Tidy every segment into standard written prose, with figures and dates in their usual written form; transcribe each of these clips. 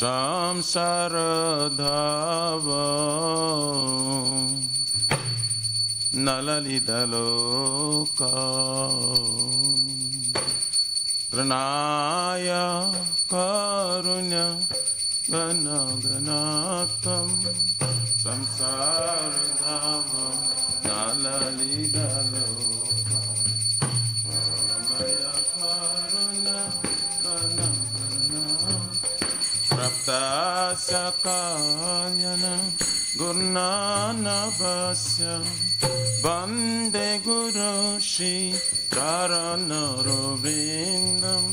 samsaradhava nalalidaloka pranaya karunya ganaganatam samsaradhava nalalidaloka pranaya karunya ganaganatam praptasya kalyana gurnanabhasya Vande Guru Shri Charanarvindam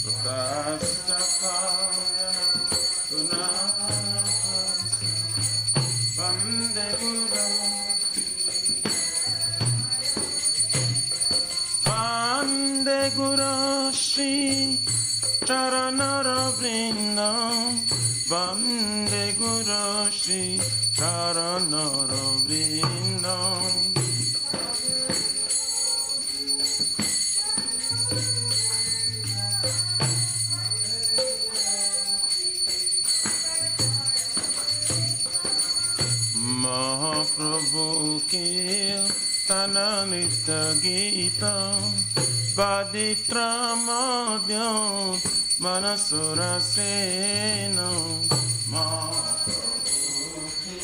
Sukastakaya Gunanabhasya Vande Guru Vande Guru Shri Charanarvindam Vande Guru Shri Charanarvindam Mahaprabhu ki tananita gita Vaditra madhyam manasura sena Mahaprabhu ki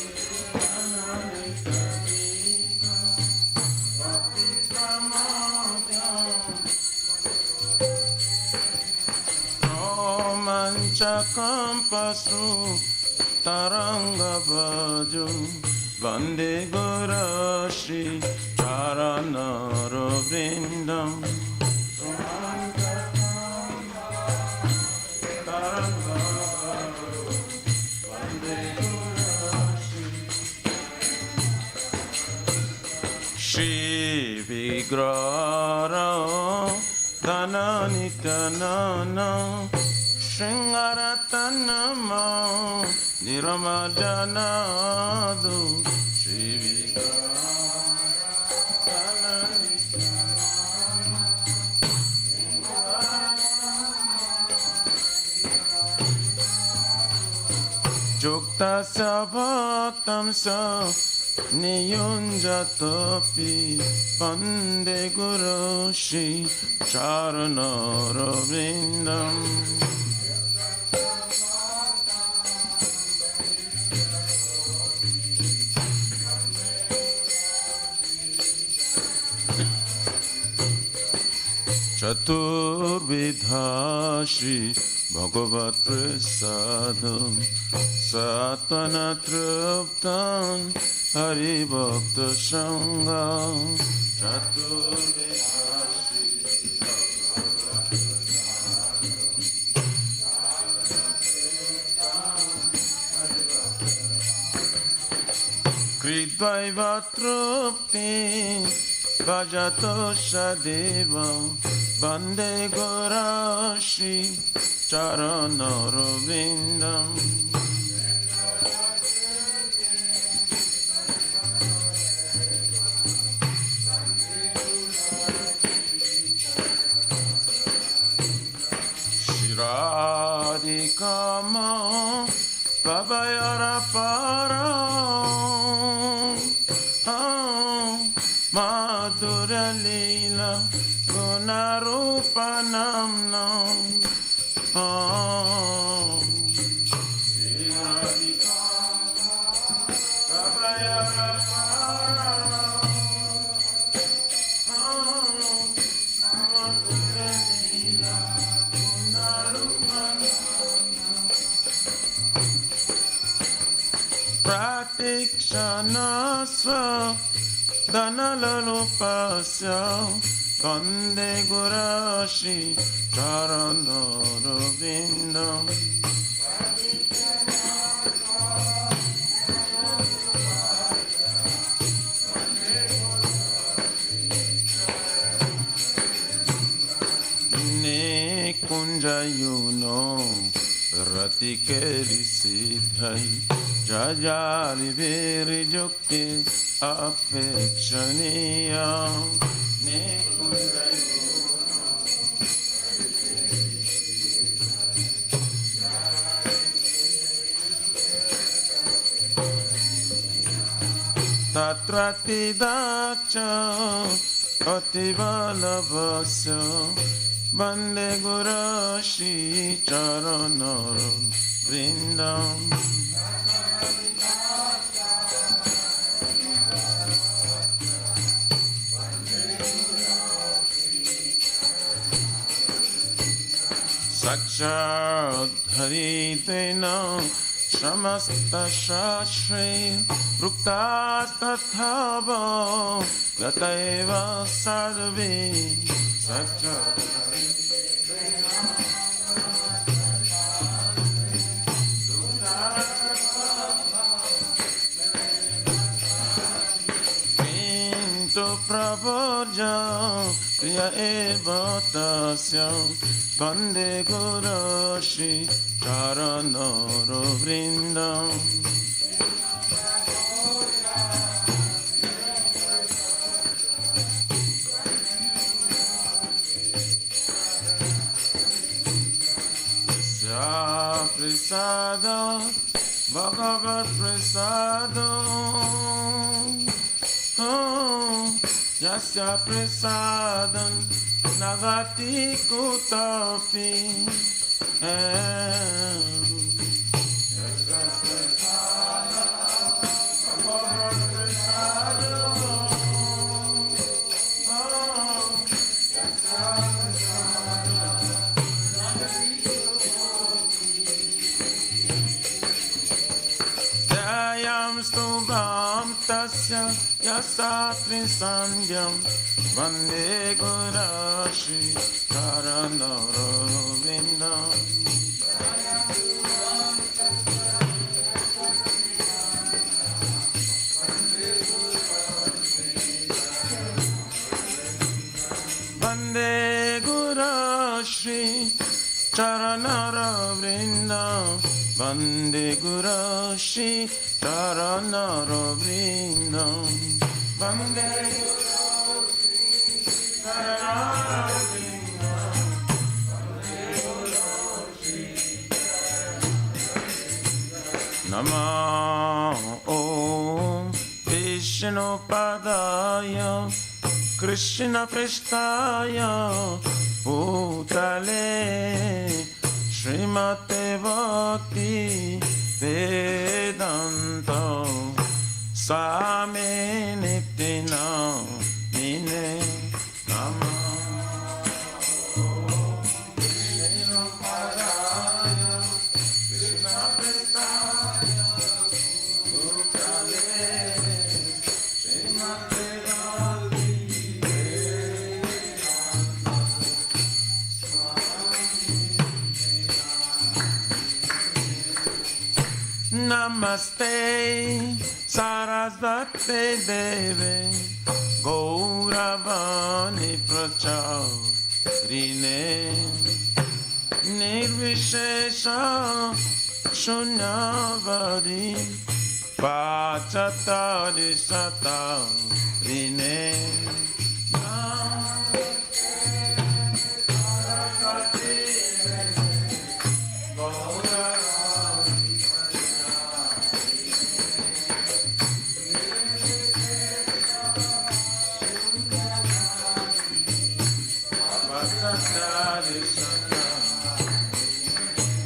tananita gita Vaditra madhyam Romanchakam pasru Taranga bhaju Vande Guru Shri Charanarvindam Taranga bhaju Vande Guru Shri Vigrara Dhananitanana Shringaratanama Niramajanadu Jukta sabhatam sa niyunjatopi Vande Guru Shri Charanarvindam Chaturvidha Shri Bhagavat Prasadam Satvana Truptam Hari Bhakta Sangam Chaturvidha Shri Bhagavat Prasadam Kridvaiva Trupti Vajato Shadeva Vande Guru Shri Charanarvindam Shiradikama Vabayara Para Madhura Leela Gunarupanam Nam Pratikshanasva Dhanalalupasya Vande Guru Shri Charanarvindam Kunjayuno Ratikeri Siddhai Jajali Veri Jukti Apekshaniya Ne Kunjayuno tatrati dacha pativalabhasya Bande Gurashi Charanara Vrindam Sakshaddharitena Shamasta Shashre Ruktastathava Gataiva Sarve Pinto Prabodja Priya Eva Tasya Bande Gurashi Charanara Vrindam Prasada Bhagavat Prasada Yasya Prasadam Nagati Kutapi Stubham tasya yasatri sandyam Vande Gurashi Charanara Vrindam Vande Gurashi Charanara Vrindam Vande Gurashi Charanara Vrindam Vande Gurashi Charanara Vrindam Vande Gurashi Namah Om Vishnu Padaya Krishna Prestaya Bhutale Srimate Bhakti Vedanta Same Niptina Mine Nama Vishnu Padaya Krishna Prestaya Bhutale Srimate Bhakti Namaste Sarasvati Deve Gauravani Pracharine Nirvishesha Shunyavadi Pachatari Satarine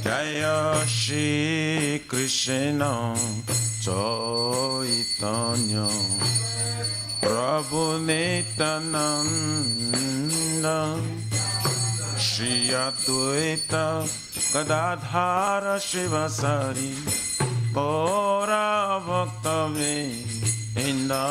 Jaya Shri Krishna Chaitanya Prabhu Nityananda Shri Advaita Gadadhara Shivasari Gaura Bhakta Vrinda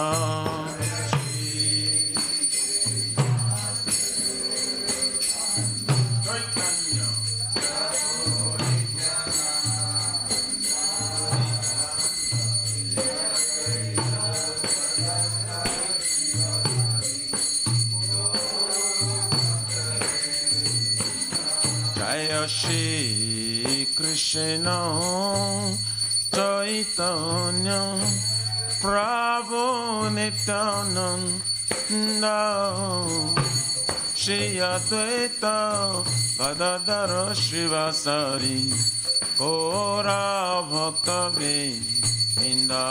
Jaya Shri Krishna Chaitanya Prabhu Nityananda Shri Advaita Gadadhara Shivasari Gaura Bhakta Vrinda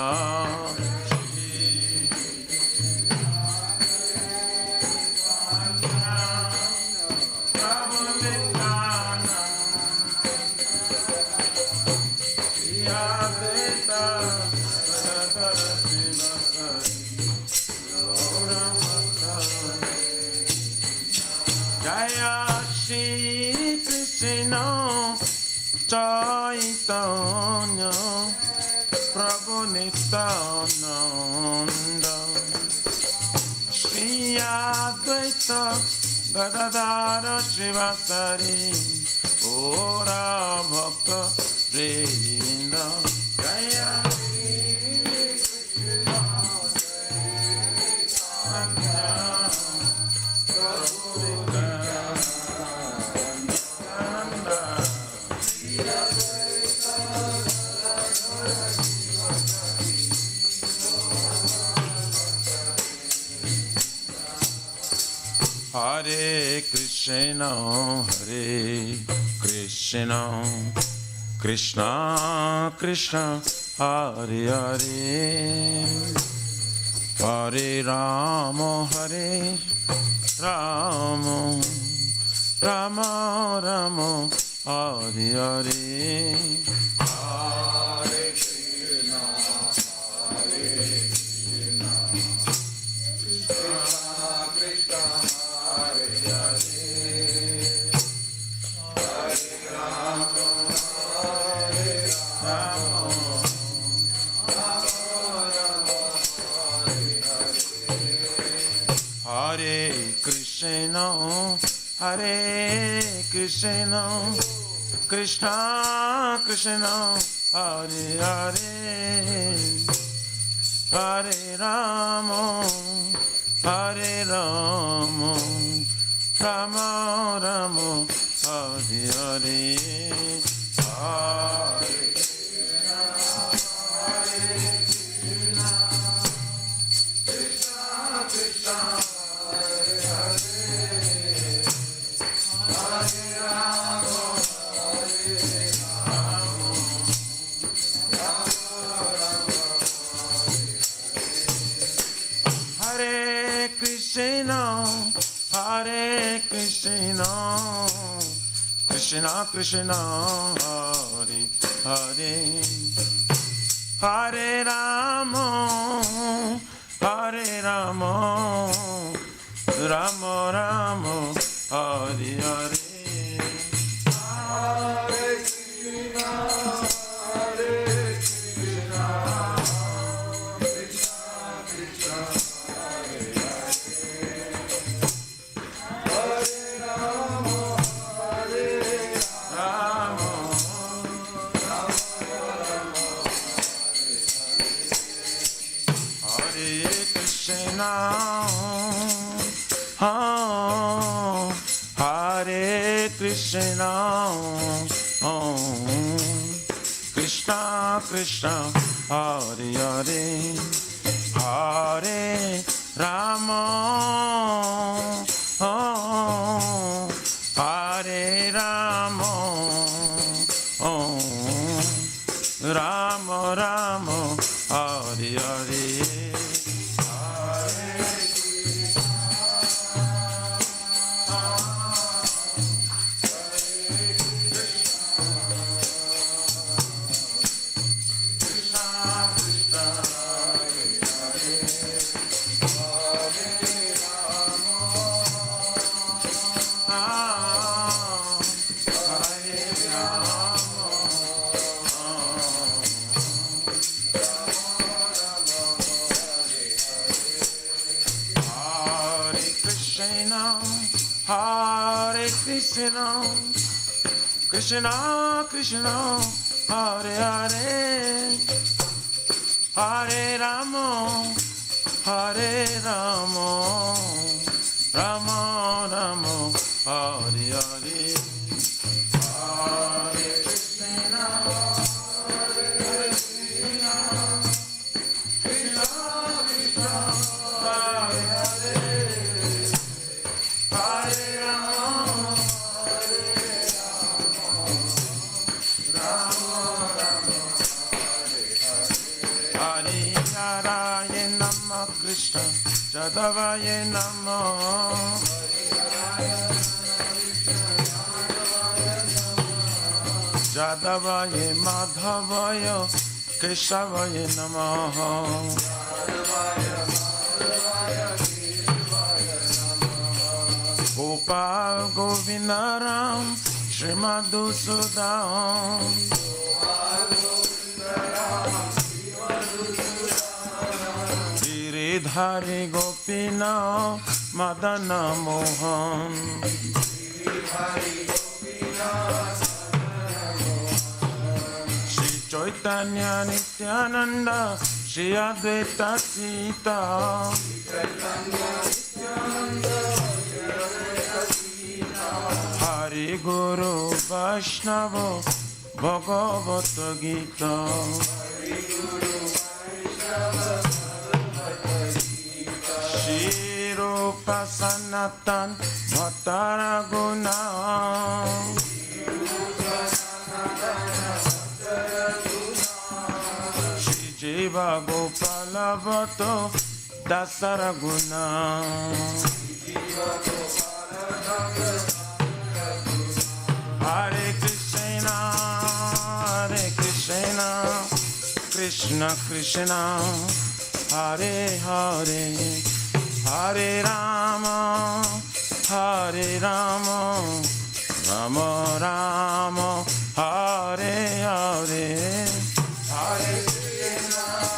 Chaitanya Prabhu Nityananda Shri Advaita Gadadara Shivasari Ora Bhakta Vrinda Jaya Hare Krishna, Krishna Krishna, Hare Hare, Hare Rama, Rama Rama, Hare Hare. Hare Krishna, Krishna Krishna, Hare Hare, Hare Rama, Rama Rama, Hare Hare. Krishna Krishna, Hare Hare, Hare Rama, Rama Rama, Hare Hare. Hare Krishna, Krishna Krishna, Hare Hare, Hare Rama, Hare Rama, Rama Rama, Hare Hare. Hare Krishna, Krishna Krishna, Hare Hare, Hare Rama, Rama Rama, Hare Hare. Hare Krishna, Hare Krishna, Krishna Krishna, Hare Hare, Hare Rama, Rama Rama, Hare Hare Namah Krishna Jadavaya Namah, Jadavaya Madhavaya Keshavaya Namah, Gopal Govindaram Shri Madhusudan Giridhari Gopina Madana Mohan Shri Chaitanya Nityananda Shri Advaita Sita Hari Guru Vaishnava Bhagavata Gita Shri Rupa Sanatan Bhattara Guna Shri Jiva Gopala Bhatto Dasara Guna Hare Krishna, Krishna Krishna, Hare Hare, Hare Rama, Rama Rama, Hare Hare, Hare Krishna,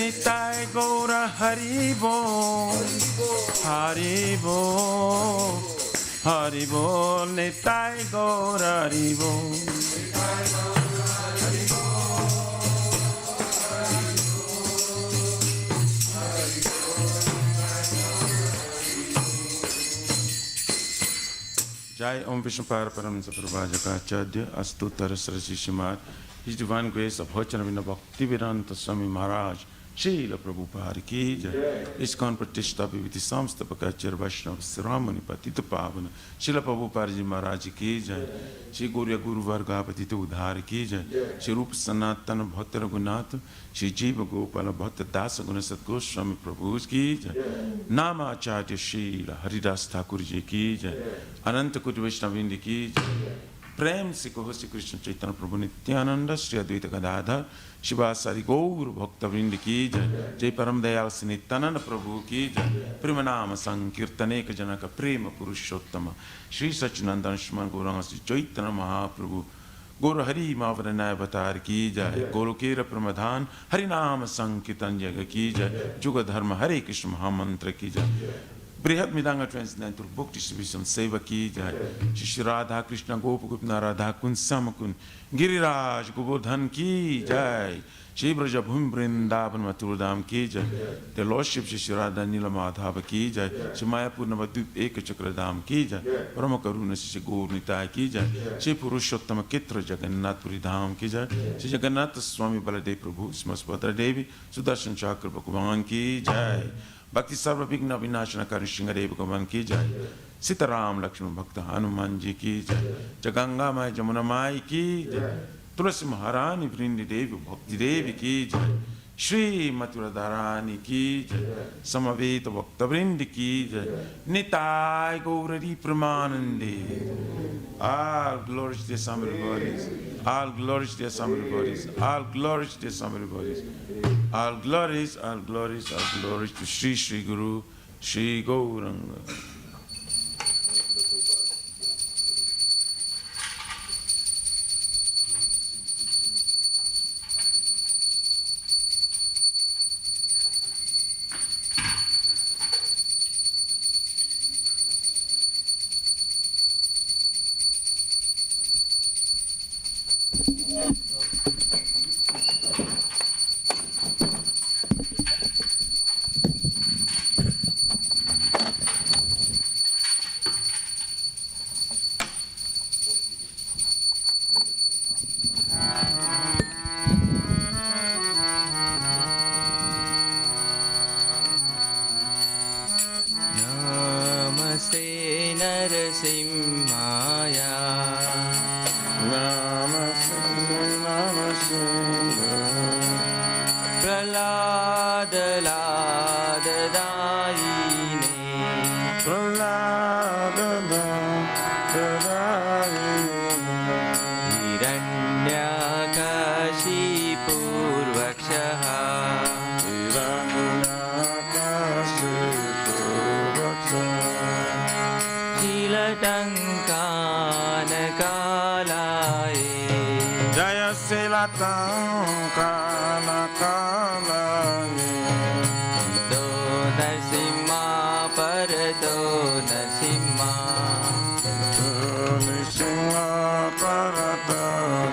Nitai Gaura Haribo, Haribo, Haribo, Nitai Gaura Haribo. Jai Om Vishnu Paraparam Saprabhajaka Acharya Astuttara Sarasi Shimad His Divine Grace of Bhajanavinda Bhaktivedanta Swami Maharaj Srila Prabhupada Ki Jai ISKCON Pratishta Bhiviti Samstapakacharya Vaishnava Siramani Patita Pavana Srila Prabhupada Ji Maharaj Ki Jai Shri Gauriya Guru Varga Patita Udhara Ki Jai Shri Rupa Sanatana Bhatta Raghunatha Shri Jiva Gopala Bhatta Dasa Gunasat Goswami Prabhu Ki Jai Nama Acharya Srila Haridas Thakur Ji Ki Jai Ananta Koti Vaishnavindi Ki Jai Prem se Kaho Shri Krishna Chaitanya Prabhu Nityananda Shri Advaita Gadadhar Shivasari Gaur Bhakta Vrind Ki Jai Jai Param Dayal Nityananda Prabhu Ki Jai Premanama Sankirtaneka Janaka Prema Purushottama Shri Sachinandan Shman Gauranga Shri Chaitanya Mahaprabhu Gaur Hari Mavaranaya Avatar Ki Jai Golokera Pramadhan Harinama Sankirtan Jaga Ki Jai Juga Dharma Hare Krishna Mahamantra Ki Jai Brihat Midanga Transcendental Book Distribution Seva Ki Jai Shri Radha Krishna Gopagopna Radha Kun Samakun Giriraj Gobodhan Ki Jai Shri Braja Bhum Vrindavan Mathurudam Ki Jai The Lordship Shri Radha Nila Madhava Ki Jai Shri Mayapur Navadvip Eka Chakradam Ki Jai Parama Karuna Shri Gaur Nitai Ki Jai Shri Purushottama Kitra Jagannath Puri Dham Ki Jai Shri Jagannath Swami Baladev Prabhu Smasvatra Devi Sudarshan Chakra Bhagavan Ki Jai Bhakti Sarva Vigna Vinashana Karan Shingadeva Bhagavan Ki Jai Sitaram Lakshman Bhakta Hanuman Ji Ki Jai Jaganga Mai Jamuna Mai Ki Jai Tulasi Maharani Vrindi Devi Bhakti Devi Ki Jai Shri Mathura Dharani Ki Jai Samaveta Bhakta Vrindi Ki Jai Nitai Gaurari Pramanande All glories to the Assembly Bodies All glories to the Assembly Bodies All glories to the Assembly Bodies All glories to Shri Shri Guru Shri Gauranga Pralada हिरण्यकशिपूर्वक्षः शीलटङ्कानकालाय जय शीलटङ्कानकालाय दो नरसिंहा परदो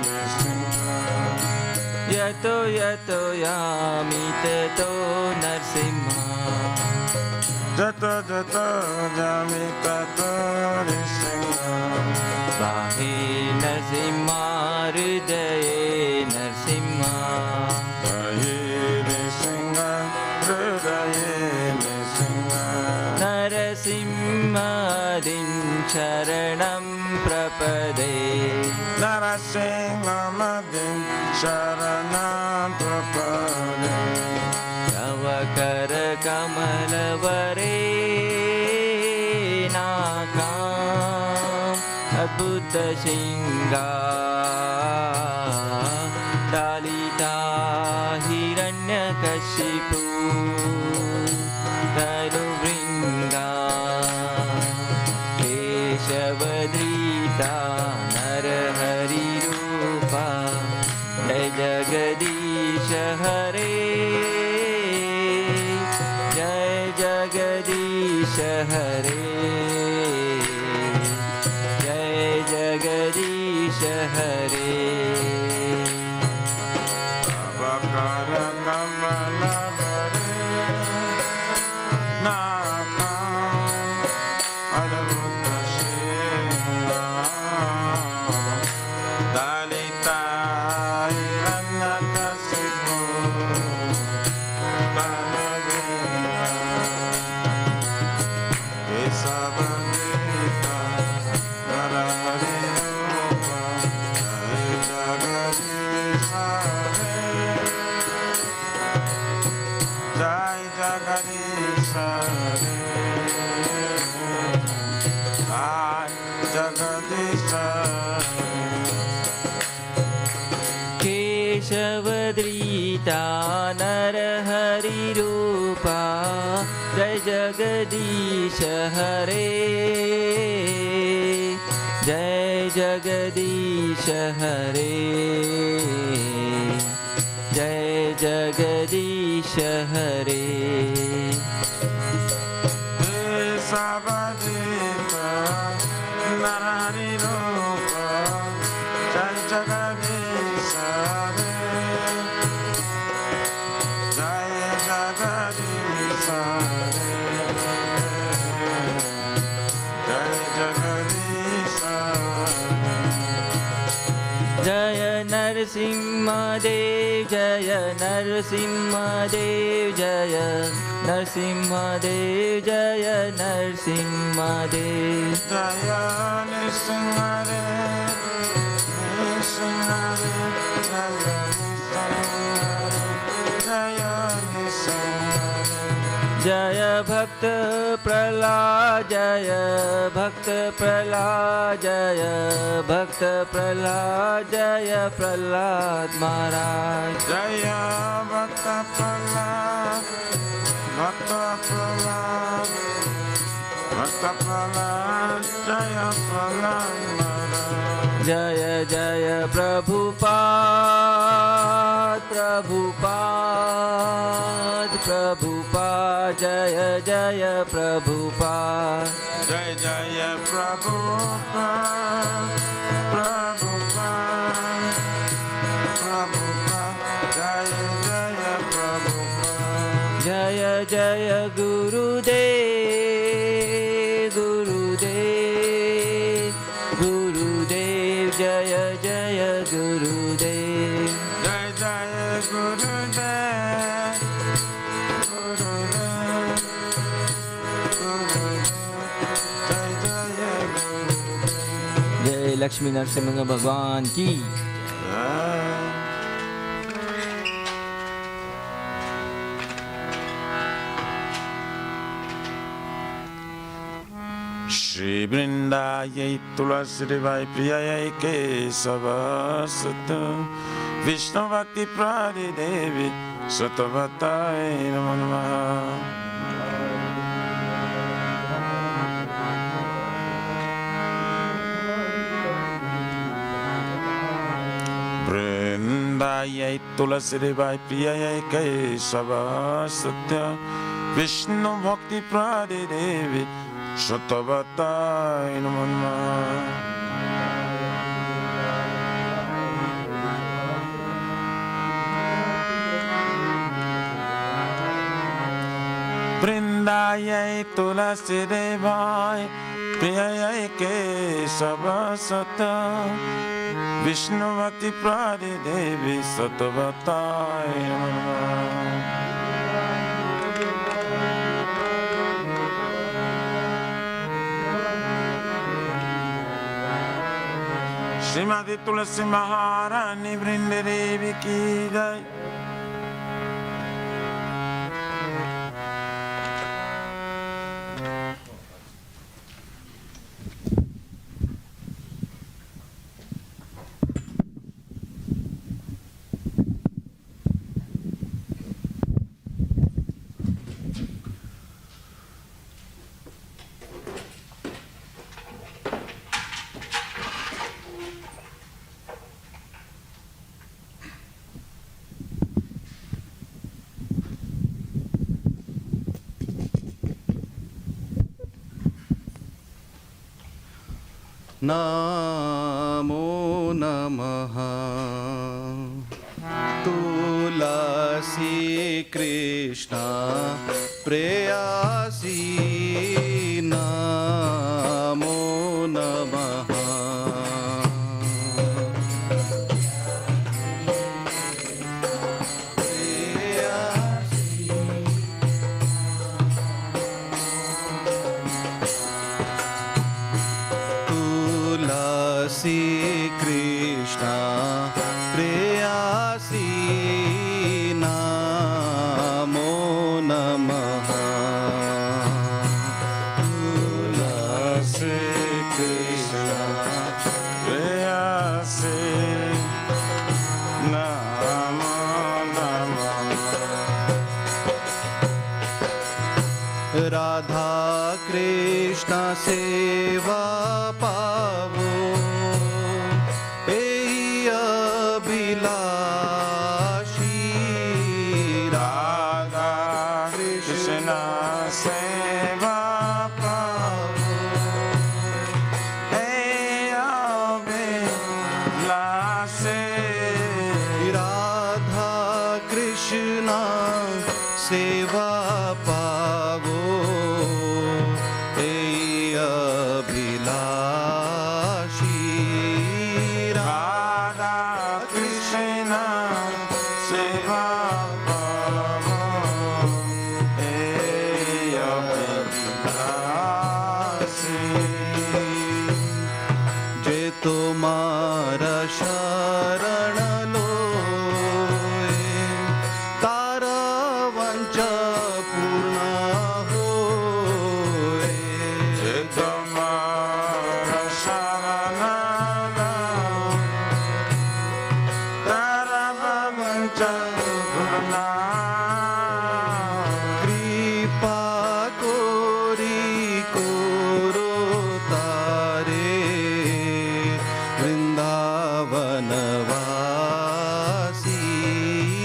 नरसिंहा यतो यतो यामि ततो नरसिंहा जतो जतो जामि ततो नरसिंहा बाहे नरसिंहा हृदये नरसिंहा बाहे नरसिंहा हृदये नरसिंहा नरसिंहादिं शरणं प्रपदे नरसिंहमदिं शरणं प्रपदे तव करकमलवरे नाकाम् अद्भुतशृङ्गा दलिता हिरण्यकशिपु तनुभृङ्गा केशवधृता नरहरिरूपा जय जगदीश हरे जय जगदीश हरे जय जगदीश हरे केशवधृता नरहरिरूपा जय जगदीश हरे जय जगदीश हरे जय जगदीश हरे केशवधृता नरहरिरूपा जय जगदीश जय नरसिंहदेव जय नरसिंहदेव जय नरसिंहदेव जय नरसिंहदेव जय नरसिंहदेव जय भक्त प्रहलाद जय भक्त प्रहलाद जय भक्त प्रहलाद जय प्रहलाद महाराज जय भक्त प्रहलाद भक्त प्रहलाद भक्त प्रहलाद जय प्रहलाद महाराज जय जय प्रभुपाद प्रभुपाद प्रभुपाद जय जय प्रभुपाद जय जय प्रभुपाद प्रभुपाद प्रभुपाद जय जय प्रभुपाद जय जय गुरुदेव गुरुदेव गुरुदेव जय जय गुरुदेव जय जय गुरुदेव गुरुदेव गुरुदेव जय जय गुरुदेव जय लक्ष्मी नरसिंह भगवान की श्री वृंदायै तुलसी देवाय प्रियायै Keshavsut Vishnu Bhakti Prade Devi Satavatai Namo Namaha. Vrindayai Tulasi Devai Priyayai Kesava Satya Vishnu Bhakti Prade Devi Satavatai Namo Namaha. Vrindayai Tulasi Devai Priyayai Kesava Satya Vishnu Bhakti Prade Devi Satavatai Namaha. Srimati Tulasi Maharani Vrinde Devi Ki Jai. Namo Namaha Tulasi Krishna Preyasi Namo Namaha Tulasi Krishna Preyasi Namo Namaha Tulasi Krishna Preyasi Namo Namaha. Radha Krishna Seva Pavo Ei Abhilashi Radha Krishna Seva Pavo Ei Abhilashi. Radha Krishna Seva Pavo Ei Abhilashi Radha Krishna Seva Pavo Ei Abhilashi. जे तुम्हारा शरण लोए तारा वंचा पूर्ण होए जे तुम्हारा शरण लो तारा वंचा पूर्ण कृपा कोरी कोरो तारे वृंदावनवासी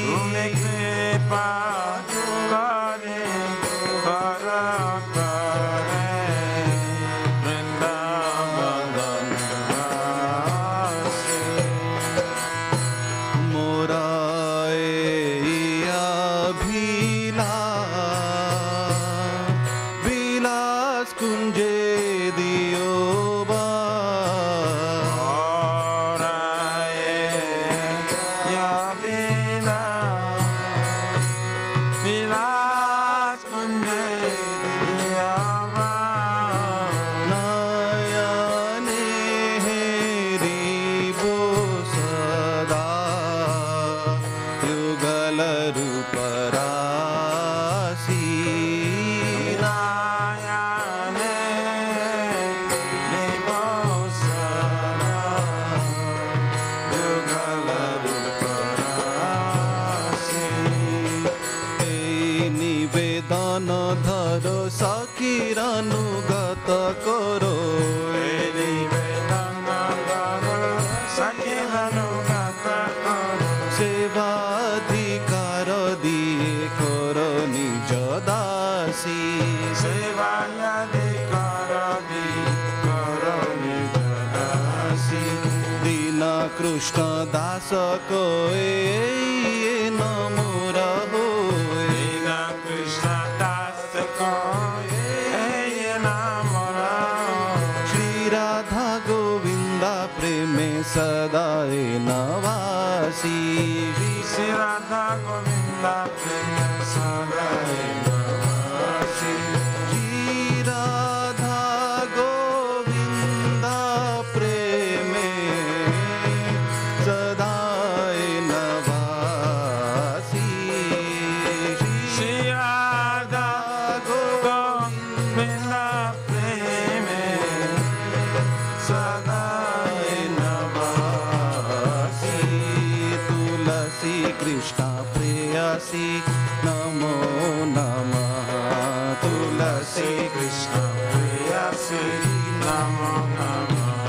तुम्हें कृपा करे वृंदावनवासी. मोरा विलास कुंजे दियो बा नयने हेरिबो सदा युगल रूप राशि सकोए ये न मोरा होए बिना कृष्ण दास कोई ये ना मोरा श्री राधा गोविंदा प्रेमे सदाए नवासी श्री राधा गोविंदा प्रेम सदाए नवासी श्री राधा गोविंदा प्रेमे सदाए नवासी श्री राधा गोविंदा प्रेम सदाए नवासी तुलसी कृष्ण प्रेयसी नमो नमः तुलसी कृष्ण प्रेयसी नमो नमः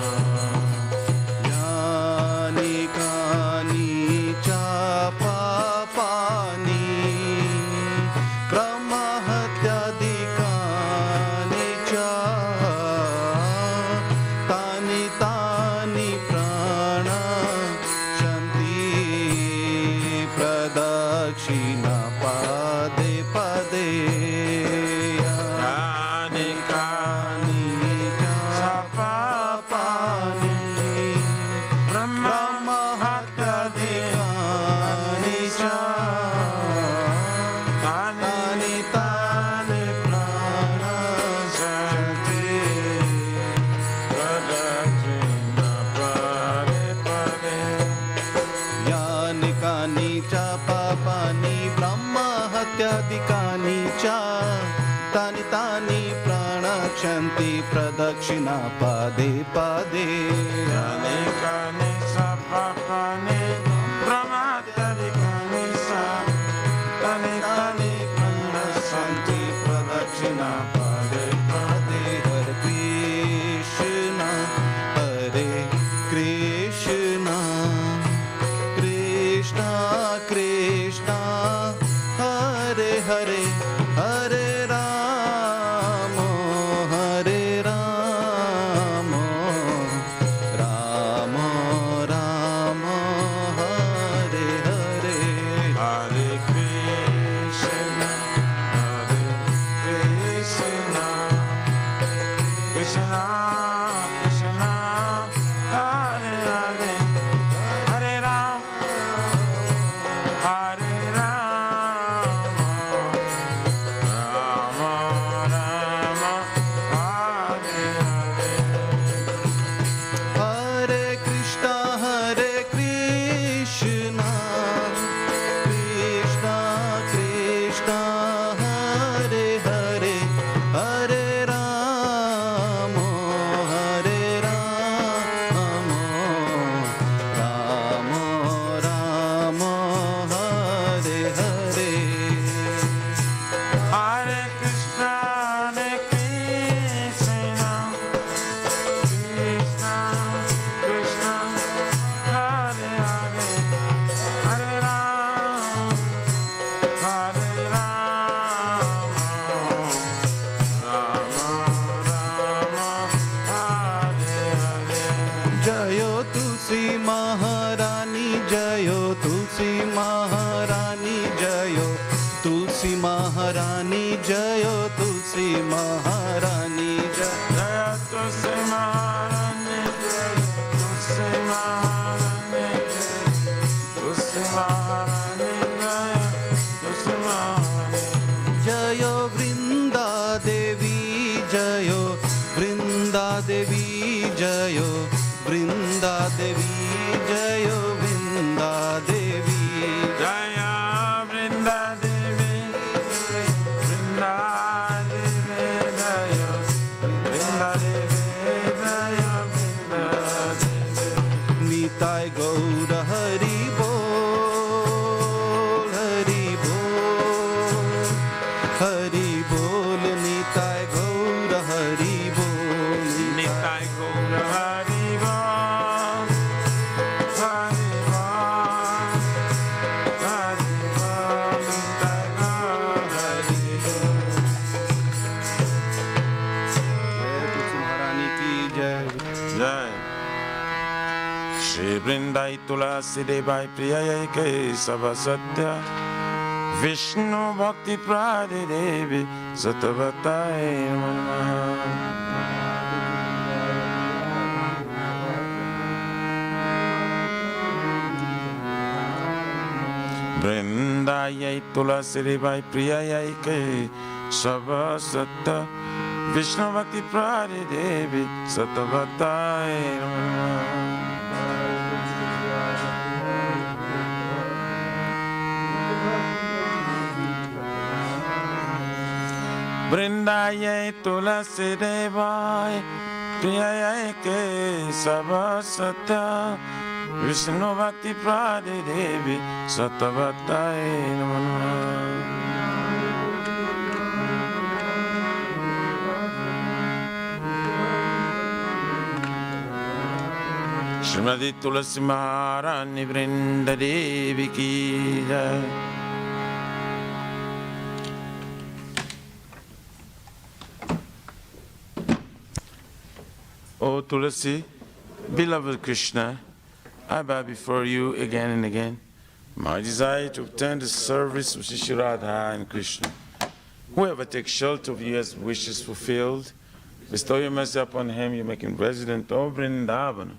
यानि कानि च पापानि क्रमहत्याधिकानि च तानि तानि प्रणश्यन्ति प्रदक्षिणा पदे पदे यानि कानि पापानि ब्रह्महत्याधिकानि च तानि तानि प्रणश्यन्ति प्रदक्षिणा पदे पदे यानि कानि च पापानि ब्रह्महत्याधिकानि च तानि तानि प्रणश्यन्ति प्रदक्षिणा पदे पदे यानि कानि पापानि ब्रह्महत्याधिकानि च तानि तानि प्रणश्यन्ति प्रदक्षिणा पदे पदे हरे Krishna Krishna Krishna Hare Hare Hare Ram Ram Ram Hare Hare Hare Krishna, Krishna Krishna, Hare Hare, Hare Ram, Hare Ram, Ram Ram, Hare Hare. Hare Krishna Krishna Krishna Hare Hare Hare Ram Ram Ram Hare Hare Hare Krishna, Krishna Krishna, Hare Hare, Hare Ram, Hare Ram, Ram Ram, Hare Hare. जयो तुलसी महारानी जयो तुलसी महारानी जयो तुलसी महारानी जयो तुलसी महारानी जय Jaya Tulsi Maharani, Tulsi Maharani, Tulsi Maharani, Tulsi Maharani. जयो वृंदा देवी जयो वृंदा देवी जयो वृंदा देवी जयो Vrinda Devi Jaya Vrinda Devi, Vrinda Devi, Jaya Vrinda Devi, Jaya Vrinda Devi. Nitai गौर हरि बोल हरि बोल हरि बोल निताय गौर हरि बोल Nitai Gaura Hari Bol, Vrindai Tulasi Devai Priyai Kesava Satya Vishnu Bhakti Prade Devi Satavatai Namaha. Vrindayai Tulasi Devai Priyai Kesava Satya Vishnu Bhakti Prade Devi Satavatai Namaha. Vrindayai Tulasi Devai Priyai Kesava Satya Vishnu Bhakti Prade Devi Satavatai Namaha. Srimati Tulasi Maharani Vrinda Devi Ki Jai. O Tulasi, beloved Krishna, I bow before you again and again. My desire to obtain the service of Shri Radha and Krishna. Whoever takes shelter of you has wishes fulfilled. Bestow your mercy upon him, you make him resident of Vrindavan.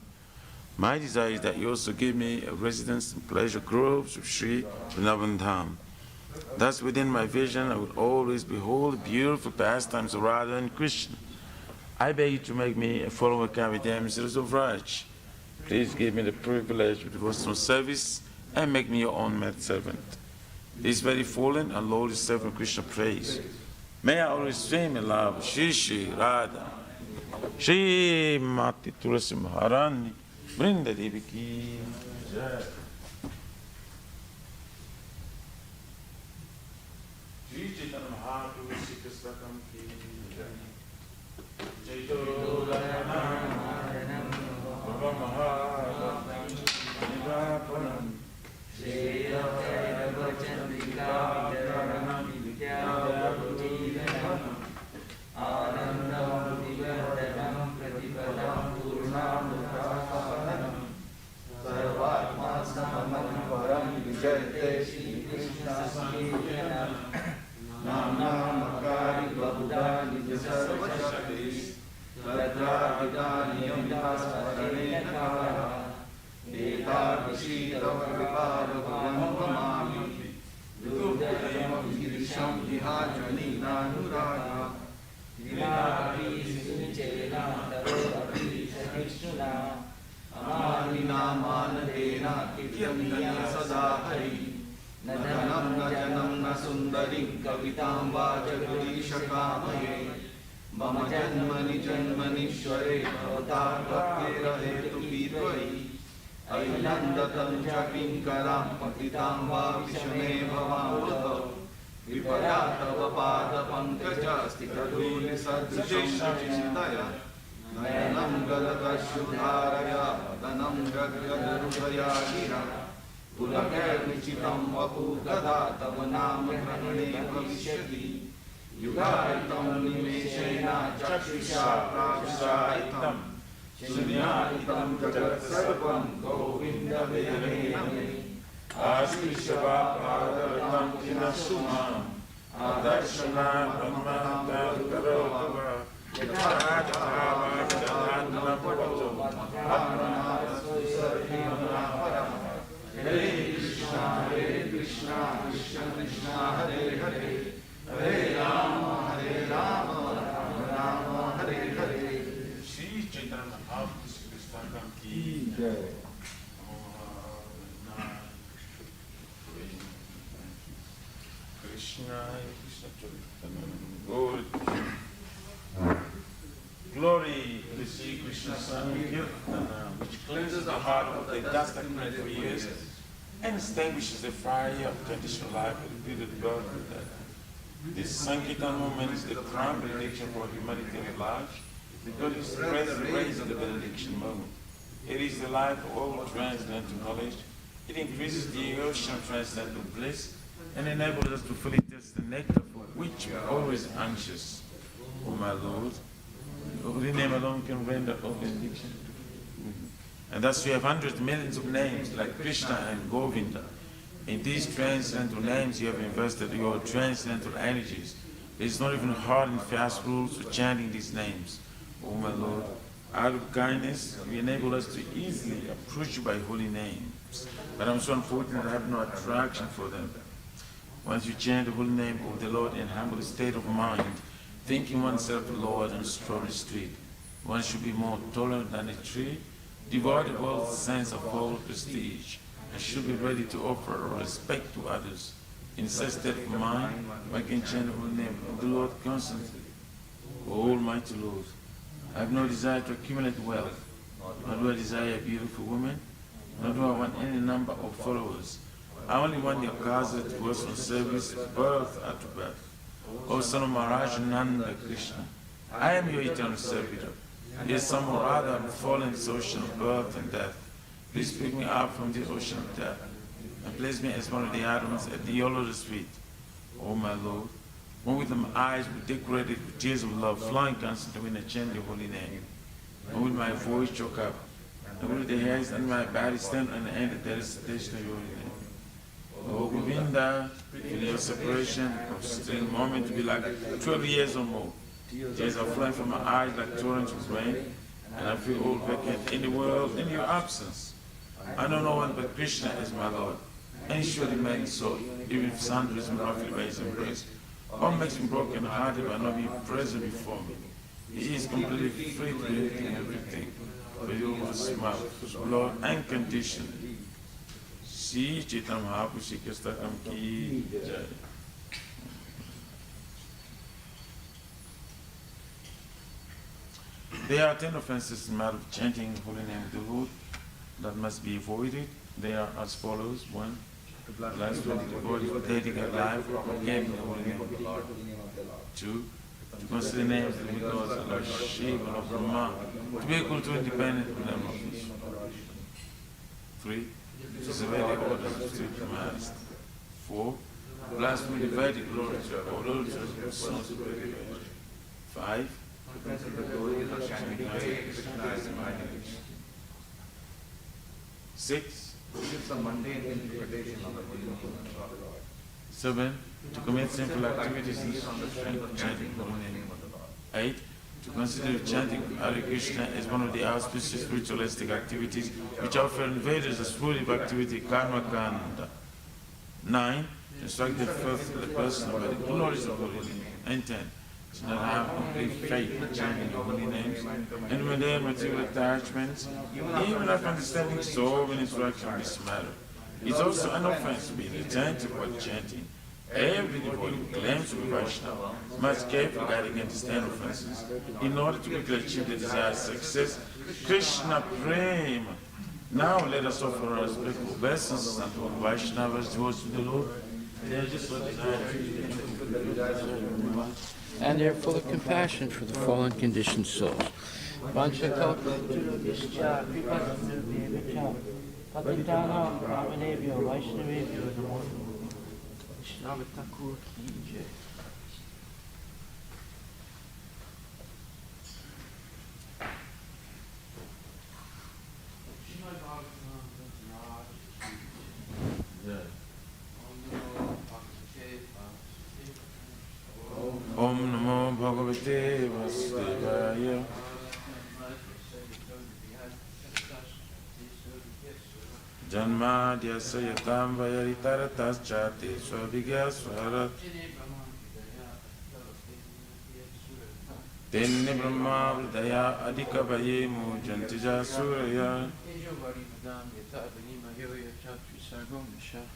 My desire is that you also give me a residence in pleasure groves of Sri Vrindavan Dham. Thus within my vision I would always behold the beautiful pastimes of Radha and Krishna. I beg you to make me a follower Kavita Mistress of Raj. Please give me the privilege of devotional service and make me your own maid servant. This very fallen and lowly servant Krishna praise. May I always swim in love with Shri Radha. Shri Mati Tulasi Maharani Vrinda Devi Ki Jai. Shri Chaitanya Mahaprabhu Shri Krishna Ki Jai. Mama janmani janmanishware bhavatar bhaktirhetu pidvai Ailandatam chapinkaram patitam va vishame bhavamudha Vipayatava pada pankaja stikaduni sadrisham Nayanam galatashudharaya danam gaggadarudhaya gira Pulakar nichitam vapu gada tavanam grahane bhavishyati Yugaitam nimeshena chakshusha prabhusaitam Sunyaitam jagat sarvam govinda vedaname Astishyava pradaratam kinasumam Adarshana brahmanam karova Yatharajatava jagatna pavato Atmanata susarhimanaparam Hare Krishna, Krishna Krishna, Hare Hare Hare Rama, Rama Rama, Hare Hare. Shri Chaitanya Mahaprabhu Shri Krishna Ki Jai. Krishna, Krishna Chaitanya. Glory to the Sri Krishna Sankirtana, which cleanses the heart of the dust accumulated for years and extinguishes the fire of traditional life with the beauty of God. This Sankirtan movement is the prime benediction for humanitarian life because it spreads the rays of the benediction moment. It is the life of all transcendental knowledge. It increases the ocean of transcendental bliss and enables us to fully taste the nectar for which we are always anxious. Oh my Lord, holy name alone can render all benediction. And thus we have hundreds, millions of names like Krishna and Govinda. In these transcendental names you have invested your transcendental energies. There is not even hard and fast rules for chanting these names. Oh my Lord, out of kindness, you enable us to easily approach you by holy names. But I'm so unfortunate I have no attraction for them. Once you chant the holy name of the Lord in humble state of mind, thinking oneself Lord on Strawberry Street, one should be more tolerant than a tree, devoid of all sense of false prestige, and should be ready to offer respect to others. In such state of mind, one can chant the holy name of the Lord constantly. O Almighty Lord, I have no desire to accumulate wealth, nor do I desire a beautiful woman, nor do I want any number of followers. I only want your cause that goes from service birth after birth. O son of Maharaj Nanda Krishna, I am your eternal servitor. Yes, some or other I'm fallen in this ocean of birth and death. Please pick me up from this ocean of death and place me as one of the atoms at the Lord's feet. O my Lord, one with my eyes decorated with tears of love, flowing constantly when I chant your holy name, and with my voice choke up, and with the hairs on my body stand on the end of the recitation of your holy name. O Govinda, feel your separation of still moment to be like 12 years or more. Tears are flowing from my eyes like torrents of rain, and I feel all vacant in the world in your absence. I know no one but Krishna as my Lord, and he should remain so, even if sundries and roughly by his embrace. All makes me broken hearted by not being present before me. He is completely free to do everything, but you will smile, Lord, unconditionally. Shri Chaitanya Mahaprabhu Shri Kristakam ki jai. There are 10 offenses in matter of chanting the holy name of the Lord that must be avoided. They are as follows. 1. Blasphemy the body for dedicated life or giving the holy name of the Lord. 2. To consider names of the gods like Shiva or Brahma to be equal to independent of them of Vishnu. 3. To disobey the orders of strict commands. 4. Blasphemy the Vedic literature or literature of sons of the Vedic. 5. Six. Seven. To commit sinful activities in the strength of chanting the holy name. 8. To consider chanting Hare Krishna as one of the auspicious ritualistic activities which offer invaders a spurious activity, karma kanda. 9. To instruct the person by the glories of the holy name. And 10. To not have complete faith in chanting the holy names, and when there are material attachments, even after understanding so many instructions on this matter, it's also an offense to be inattentive while chanting. Every devotee who claims to be Vaishnava must carefully guard against 10 offenses in order to quickly achieve the desired success. Krishna Prema. Now let us offer our respectful blessings unto all Vaishnavas, devoted to the Lord. They are just so desired. And they are full of compassion for the fallen conditioned souls. Om Namo Bhagavate Vasudevaya. Janmadya Sayatam Vayaritaratas Chate Swabhigya Swarat Tenne Brahma Vridaya Adhikavaye Mujantija Suraya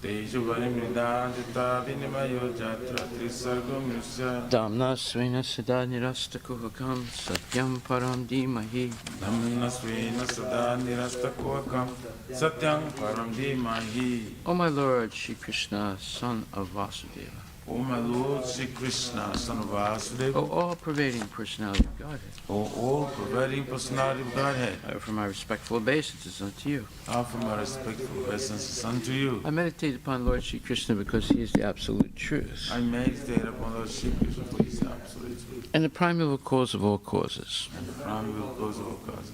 Tejuvari Mridajata Vinimayo Jatra Trisargam Nusya Damna Svena Sada Nirasta Kuhakam Satyam Param Dimahi. Damna Svena Sada Nirasta Kuhakam Satyam Param Dimahi. O my Lord, Shri Krishna, son of Vasudeva, O my Lord Sri Krishna, son of Vasudeva, O all-pervading personality of Godhead, O all-pervading personality of Godhead, I offer my respectful obeisances unto you. I offer my respectful obeisances unto you. I meditate upon Lord Sri Krishna because he is the absolute truth, I meditate upon Lord Sri Krishna for his absolute truth, and the primeval cause of all causes, and the primeval cause of all causes,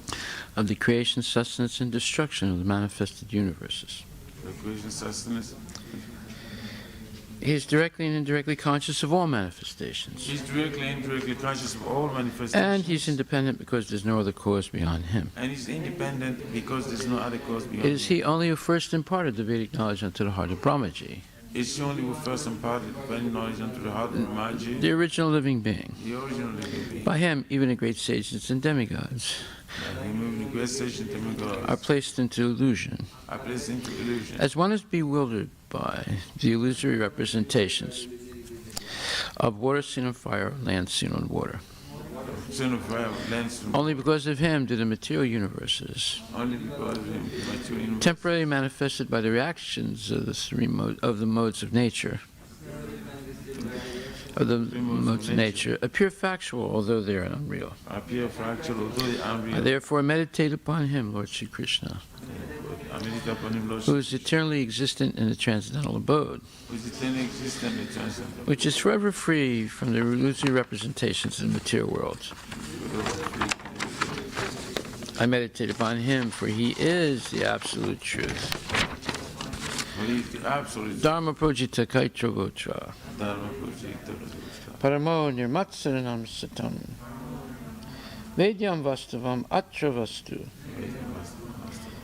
of the creation, sustenance, and destruction of the manifested universes. the creation, sustenance. He is directly and indirectly conscious of all manifestations. He's directly and indirectly conscious of all manifestations. And he's independent because there's no other cause beyond him. And he's independent because there's no other cause beyond It is him. he only who first imparted the Vedic knowledge unto the heart of Brahmaji, It's only who first imparted Vedic knowledge unto the heart of Brahmaji, the original living being. the original living being. By him, even the great sages and demigods By him, the great station demigods are placed into illusion, are placed into illusion. as one is bewildered by the illusory representations of water seen on fire, land seen on water. Son of fire, lands from Only because of him do the material universes, only because of him, material universe, temporarily manifested by the reactions of the modes of nature, appear factual, although they are unreal. appear fractal, although they are I unreal. therefore meditate upon him, Lord Sri Krishna, I meditate upon him, Lord, who is eternally existent in the transcendental abode, who is eternally existent and transcendent. which is forever free from the illusory representations of the material world. I meditate upon him, for he is the absolute truth. For he is the absolute Dharma projita kaitra gotra, Dharma project. paramo nirmatsaranam satam, vedyam vastavam atra vastu,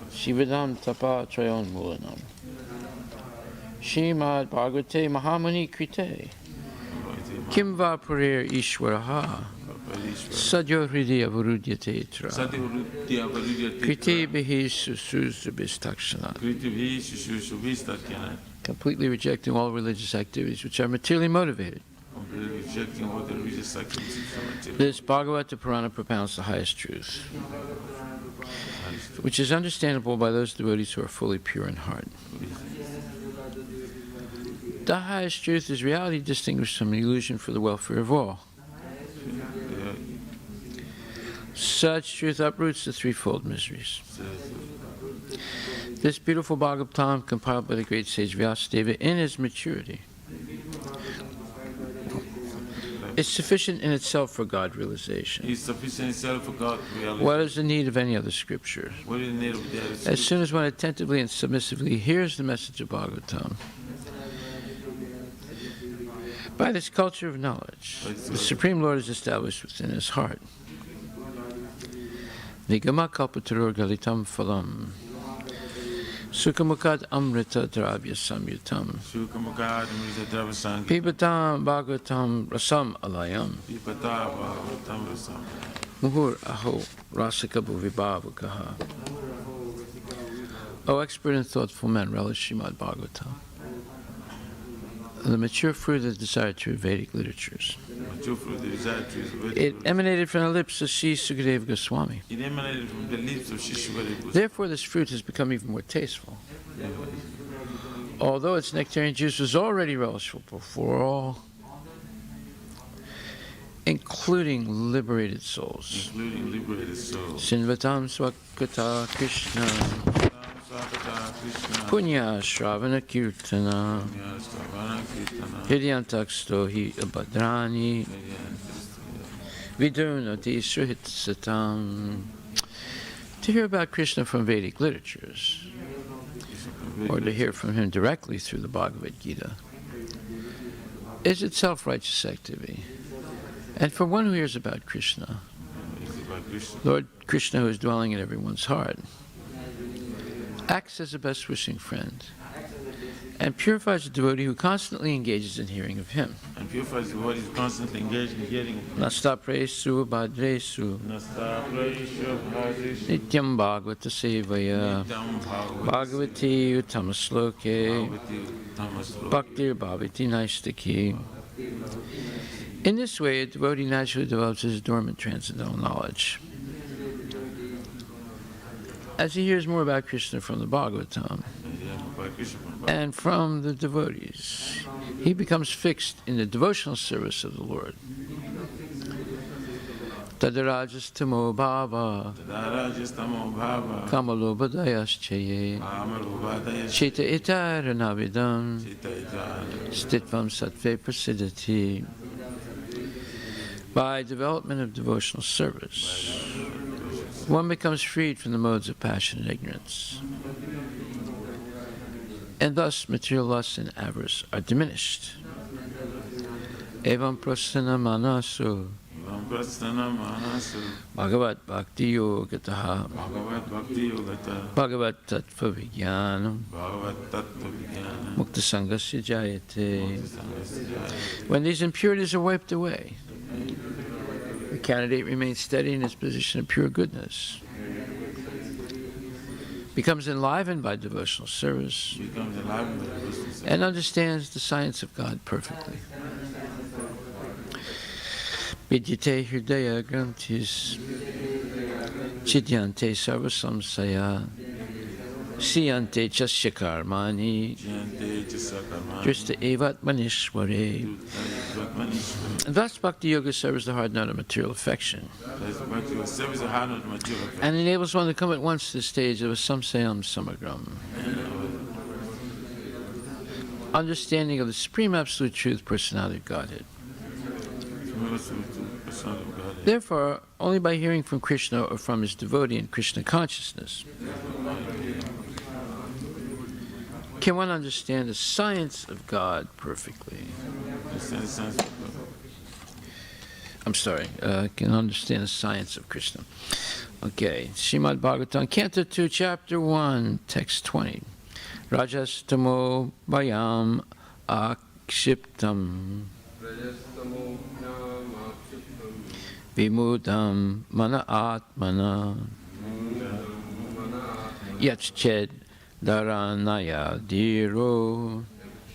shivadam tapa trayon mulanam, Shrimad Bhagavate Mahamuni Krite, Kim va purer Ishwaraha, Sadyo Hridaya Varudyate Itra, Krite Behi Susuzabhistakshana, completely rejecting all religious activities which are materially motivated. This Bhagavata Purana propounds the highest truth, which is understandable by those devotees who are fully pure in heart. The highest truth is reality distinguished from illusion for the welfare of all. Such truth uproots the threefold miseries. This beautiful Bhagavatam, compiled by the great sage Vyasadeva in his maturity, is sufficient in itself for God realization. Is sufficient itself for God reality. What is the need of any other scripture? What is the need of the other As scripture? soon as one attentively and submissively hears the message of Bhagavatam, by this culture of knowledge, the Supreme Lord is established within his heart. Nigama kalpatarur galitam phalam, sukhamukad amrita dravya samyutam, Shukamukad Amrita Dravasang, pibatam bhagavatam rasam alayam, Pipata Bhagavatam Rasam. muhur aho rasikabu vibhavakaha. O expert and thoughtful men, relish Srimad Bhagavatam, the mature fruit of the desired true Vedic literatures. It emanated from the lips of Sri Sukadeva Goswami. It emanated from the lips of Shishugaribu. Therefore, this fruit has become even more tasteful. Although its nectarian juice was already relishable for all, including liberated souls. Including liberated souls. Sinvatam Swakata Krishna, Punya Shravana Kirtana, Hridyantaksto hi abhadrani, Vidurnati Sruhit Satam. To hear about Krishna from Vedic literatures, or to hear from him directly through the Bhagavad Gita, is itself righteous activity. And for one who hears about Krishna, Lord Krishna, who is dwelling in everyone's heart, acts as a best wishing friend and purifies the devotee who constantly engages in hearing of him. And purifies the body, constantly engaged in hearing of him. Nasta presu bhadresu Nasta Praisha Bhadresu, nityam bhagavata sevaya Nityam bhagavati uttamasloke Bhagavati Tamaslo. bhaktir bhavati naistaki. In this way, a devotee naturally develops his dormant transcendental knowledge. As he hears more about Krishna from the Bhagavatam, Krishna Prabhupada. and from the devotees. He becomes fixed in the devotional service of the Lord. Tadarajastamo bhava Tadarajastamo bhava kamalobhadayaschaye Amalobhadaya chita itaranavidam Chita Itara. stitvam sattve prasidati. By development of devotional service, one becomes freed from the modes of passion and ignorance. And thus material lust and avarice are diminished. Evam prasana manasu Evam prasthana manasu bhagavat bhakti yogataha Bhagavat Bhakti Yogata bhagavat tattva vijnanam Bhagavat Tattva Vijnana mukta sangasya jayate. Sangasya When these impurities are wiped away, the candidate remains steady in his position of pure goodness, becomes enlivened by devotional service, becomes alive in the business. and understands the science of God perfectly. Vidyate hridaya granthis chidyante sarvasamsaya siyante chasya karmani Jyante Chasakarmani drishta evat manishware. Thus, Bhakti Yoga serves the hard note of material affection Service of heart of material affection. and enables one to come at once to the stage of a samsayam samagram, understanding of the Supreme Absolute Truth, Personality of Godhead. Therefore, only by hearing from Krishna or from his devotee in Krishna consciousness can one understand the science of God perfectly. Can understand the science of Krishna. Okay, Srimad Bhagavatam, Canto 2, Chapter 1, Text 20. Rajastamo Vayam Akshiptam Vimudam Mana Atmana Yachched Dharanaya Dhiro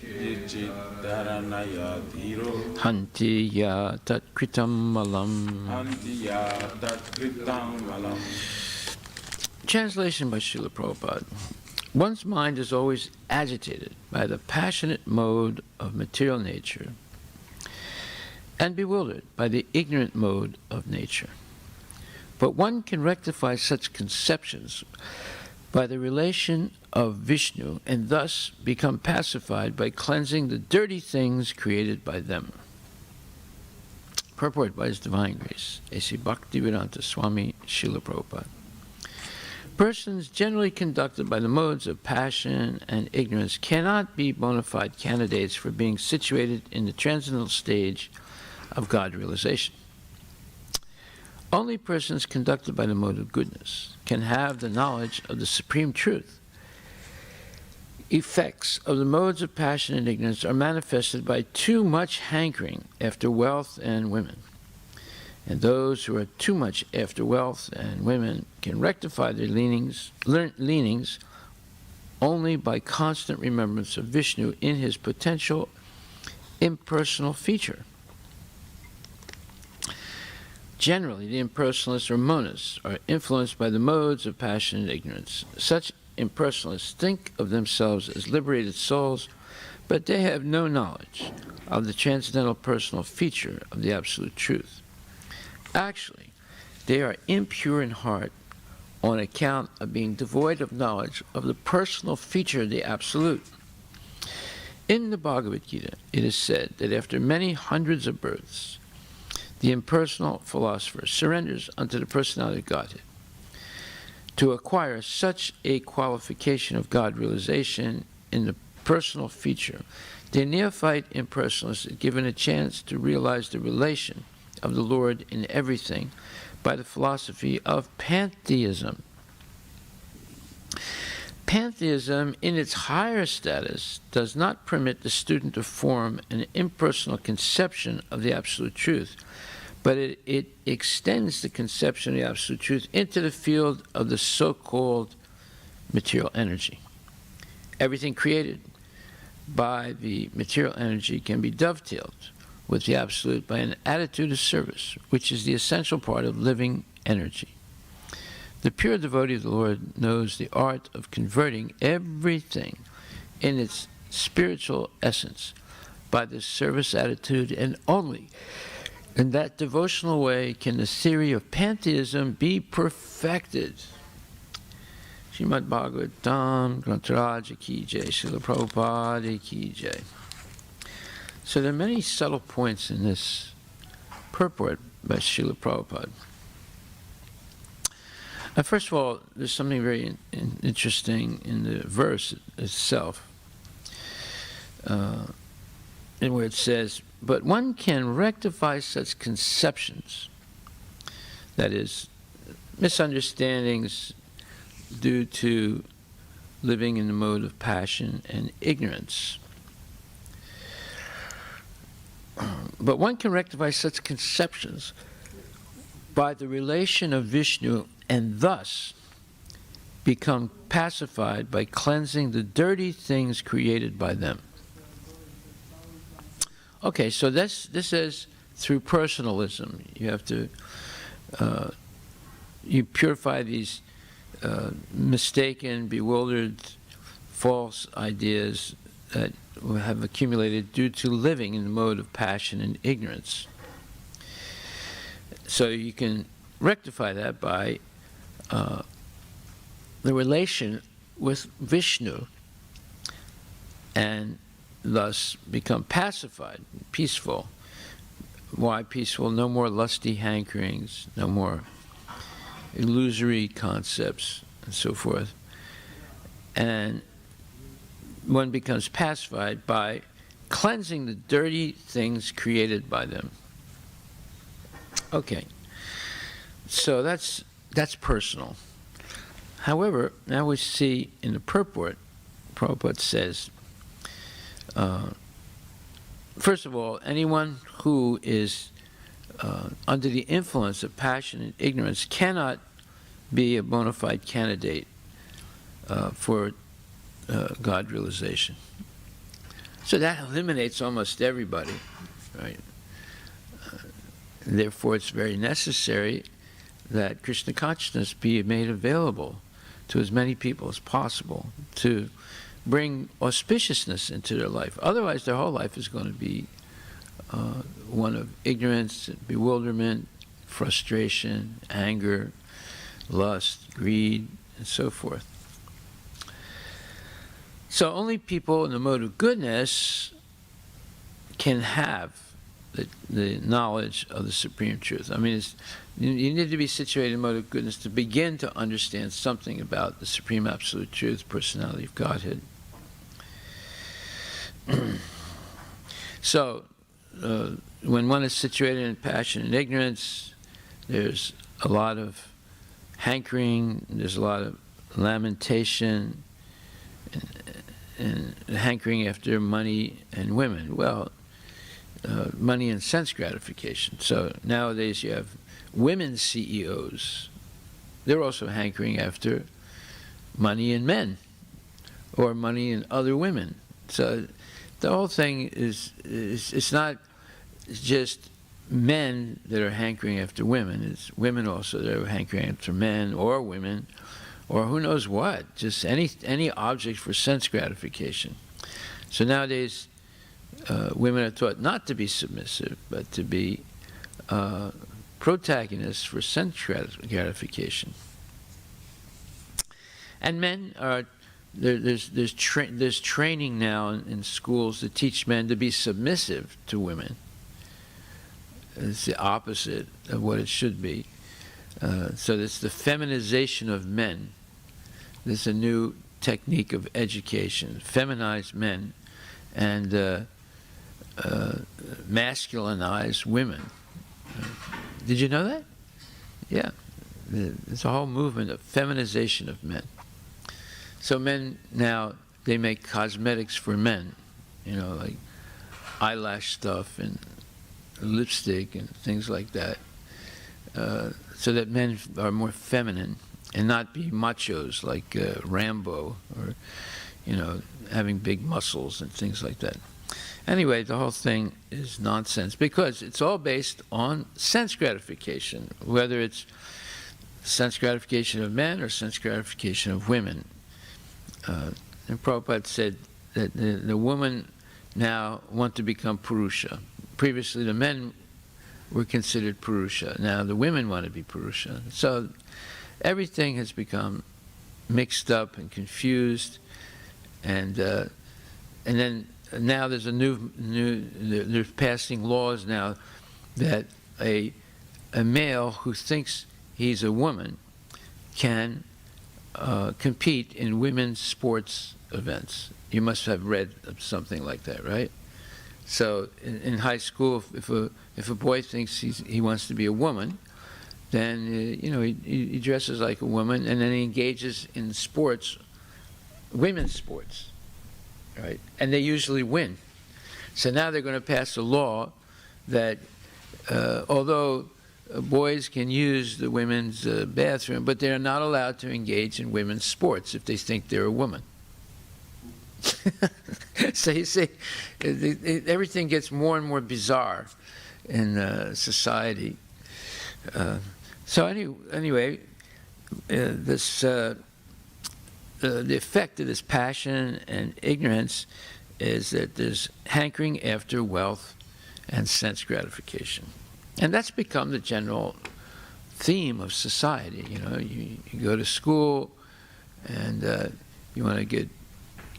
Dharanaya Dhiro Hanti Ya Tatkritam Malam. Antiya Tatkritam Malam. Translation by Srila Prabhupada. One's mind is always agitated by the passionate mode of material nature and bewildered by the ignorant mode of nature. But one can rectify such conceptions by the relation of Vishnu and thus become pacified by cleansing the dirty things created by them. Purport by His Divine Grace, A.C. Bhaktivedanta Swami Srila Prabhupada. Persons generally conducted by the modes of passion and ignorance cannot be bona fide candidates for being situated in the transcendental stage of God realization. Only persons conducted by the mode of goodness can have the knowledge of the supreme truth. Effects of the modes of passion and ignorance are manifested by too much hankering after wealth and women. And those who are too much after wealth and women can rectify their leanings only by constant remembrance of Vishnu in his potential impersonal feature. Generally, the impersonalists or monists are influenced by the modes of passion and ignorance. Such impersonalists think of themselves as liberated souls, but they have no knowledge of the transcendental personal feature of the Absolute Truth. Actually, they are impure in heart on account of being devoid of knowledge of the personal feature of the Absolute. In the Bhagavad Gita, it is said that after many hundreds of births, the impersonal philosopher surrenders unto the personality of Godhead. To acquire such a qualification of God realization in the personal feature, the neophyte impersonalist is given a chance to realize the relation of the Lord in everything by the philosophy of Pantheism. Pantheism, in its higher status, does not permit the student to form an impersonal conception of the Absolute Truth, but it extends the conception of the Absolute Truth into the field of the so-called material energy. Everything created by the material energy can be dovetailed with the Absolute by an attitude of service, which is the essential part of living energy. The pure devotee of the Lord knows the art of converting everything in its spiritual essence by the service attitude, and only in that devotional way can the theory of pantheism be perfected. Srimad Bhagavatam, Grantharaja Ki Jai, Srila Prabhupada Ki Jai. So there are many subtle points in this purport by Srila Prabhupada. First of all, there's something very interesting in the verse itself, in where it says, but one can rectify such conceptions, that is, misunderstandings due to living in the mode of passion and ignorance. But one can rectify such conceptions by the relation of Vishnu, and thus become pacified by cleansing the dirty things created by them. Okay, so this is through personalism. You have to you purify these mistaken, bewildered, false ideas that have accumulated due to living in the mode of passion and ignorance. So you can rectify that by the relation with Vishnu, and thus become pacified, peaceful. Why peaceful? No more lusty hankerings, no more illusory concepts, and so forth. And one becomes pacified by cleansing the dirty things created by them. Okay, so that's personal. However, now we see in the purport, Prabhupada says, first of all, anyone who is under the influence of passion and ignorance cannot be a bona fide candidate for God realization. So that eliminates almost everybody, right? Therefore, it's very necessary that Krishna consciousness be made available to as many people as possible to bring auspiciousness into their life. Otherwise, their whole life is going to be one of ignorance, bewilderment, frustration, anger, lust, greed, and so forth. So only people in the mode of goodness can have the knowledge of the Supreme Truth. I mean, you need to be situated in the mode of goodness to begin to understand something about the Supreme Absolute Truth, personality of Godhead. So, when one is situated in passion and ignorance, there's a lot of hankering, there's a lot of lamentation, and hankering after money and women. Well, money and sense gratification. So nowadays you have women CEOs. They're also hankering after money and men, or money and other women. So the whole thing is it's not just men that are hankering after women. It's women also that are hankering after men or women, or who knows what, just any object for sense gratification. So nowadays, women are taught not to be submissive, but to be protagonists for sense gratification. And men are there's training now in schools to teach men to be submissive to women. It's the opposite of what it should be. So it's the feminization of men. There's a new technique of education, feminize men and masculinize women. Did you know that? Yeah. There's a whole movement of feminization of men. So men now, they make cosmetics for men, like eyelash stuff and lipstick and things like that, so that men are more feminine and not be machos like Rambo, or having big muscles and things like that. Anyway, the whole thing is nonsense because it's all based on sense gratification, whether it's sense gratification of men or sense gratification of women. And Prabhupada said the woman now want to become Purusha. Previously, the men were considered Purusha. Now the women want to be Purusha. So everything has become mixed up and confused, and then now there's they're passing laws now that a male who thinks he's a woman can compete in women's sports events. You must have read something like that, right? So in high school, if a boy thinks he wants to be a woman, then he dresses like a woman, and then he engages in sports, women's sports, right? And they usually win. So now they're going to pass a law that although boys can use the women's bathroom, but they're not allowed to engage in women's sports if they think they're a woman. So you see, everything gets more and more bizarre in society. So anyway, the effect of this passion and ignorance is that there's hankering after wealth and sense gratification. And that's become the general theme of society. You go to school and you want to get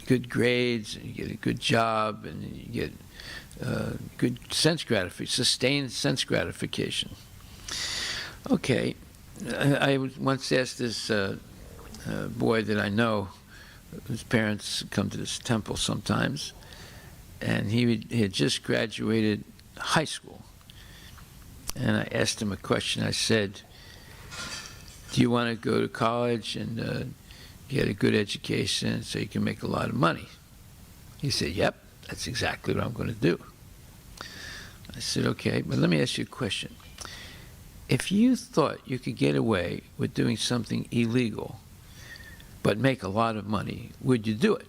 good grades, and you get a good job, and you get good sense gratification, sustained sense gratification. Okay, I once asked this boy that I know, whose parents come to this temple sometimes, and he had just graduated high school. And I asked him a question. I said, do you want to go to college and get a good education so you can make a lot of money? He said, yep, that's exactly what I'm going to do. I said, okay, but let me ask you a question. If you thought you could get away with doing something illegal but make a lot of money, would you do it?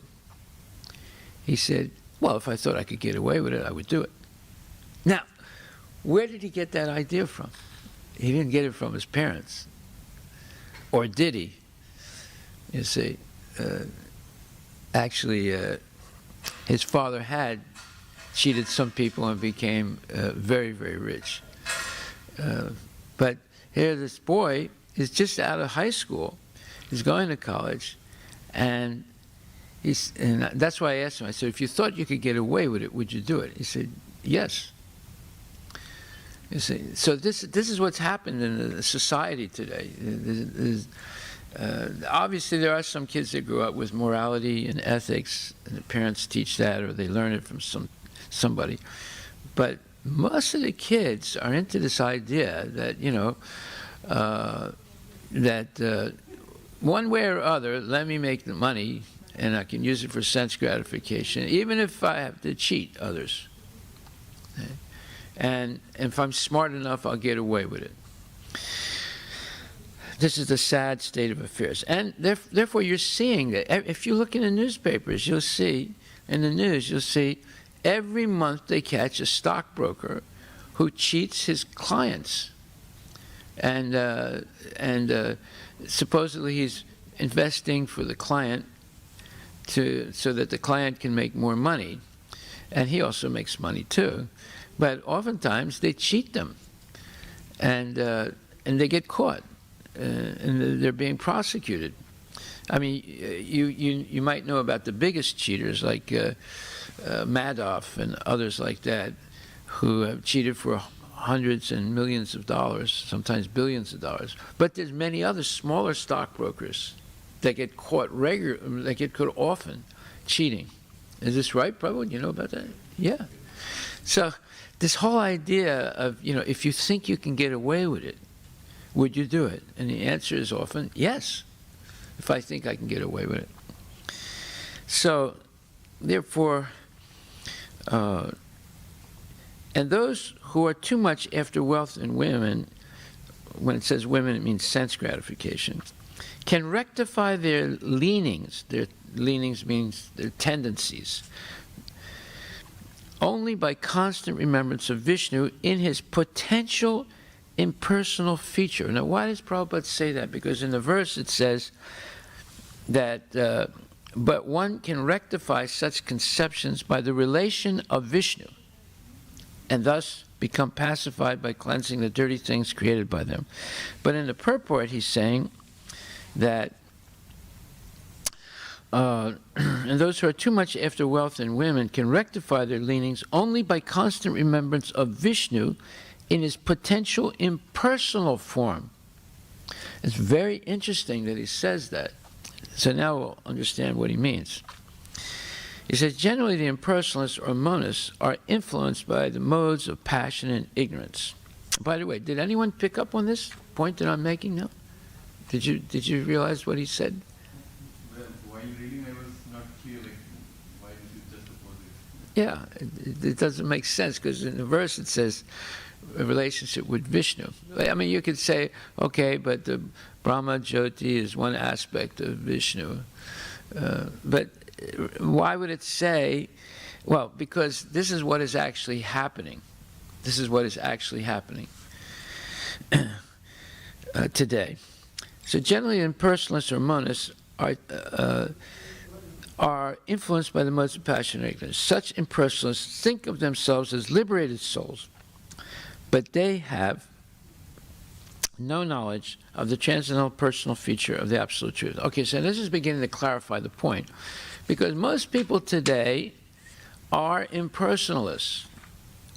He said, well, if I thought I could get away with it, I would do it. Now, where did he get that idea from? He didn't get it from his parents. Or did he? You see, actually, his father had cheated some people and became very, very rich. But here this boy is just out of high school. He's going to college, and that's why I asked him. I said, if you thought you could get away with it, would you do it? He said, yes. You see, so this is what's happened in the society today. Obviously, there are some kids that grew up with morality and ethics, and the parents teach that, or they learn it from somebody. But most of the kids are into this idea that one way or other, let me make the money, and I can use it for sense gratification, even if I have to cheat others. Okay? And if I'm smart enough, I'll get away with it. This is the sad state of affairs. And therefore, you're seeing that. If you look in the newspapers, you'll see, in the news, you'll see every month they catch a stockbroker who cheats his clients. And supposedly he's investing for the client so that the client can make more money. And he also makes money too. But oftentimes they cheat them, and they get caught, and they're being prosecuted. I mean, you might know about the biggest cheaters like Madoff and others like that, who have cheated for hundreds and millions of dollars, sometimes billions of dollars. But there's many other smaller stockbrokers that get caught often cheating. Is this right, Prabhu? You know about that? Yeah. So this whole idea of, if you think you can get away with it, would you do it? And the answer is often yes, if I think I can get away with it. So, therefore, and those who are too much after wealth in women, when it says women, it means sense gratification, can rectify their leanings. Their leanings means their tendencies, only by constant remembrance of Vishnu in his potential impersonal feature. Now, why does Prabhupada say that? Because in the verse it says that but one can rectify such conceptions by the relation of Vishnu, and thus become pacified by cleansing the dirty things created by them. But in the purport, he's saying that and those who are too much after wealth and women can rectify their leanings only by constant remembrance of Vishnu in his potential impersonal form. It's very interesting that he says that. So now we'll understand what he means. He says, generally the impersonalists or monists are influenced by the modes of passion and ignorance. By the way, did anyone pick up on this point that I'm making now? Did you realize what he said? Well, while reading, I was not clear, like, why is it just opposite? Yeah, it doesn't make sense, because in the verse it says a relationship with Vishnu. I mean, you could say, okay, but the Brahma Jyoti is one aspect of Vishnu. But why would it say, well, because this is what is actually happening. This is what is actually happening today. So generally impersonalists or monists are influenced by the modes of passion and ignorance. Such impersonalists think of themselves as liberated souls, but they have no knowledge of the transcendental personal feature of the Absolute Truth. Okay, so this is beginning to clarify the point, because most people today are impersonalists,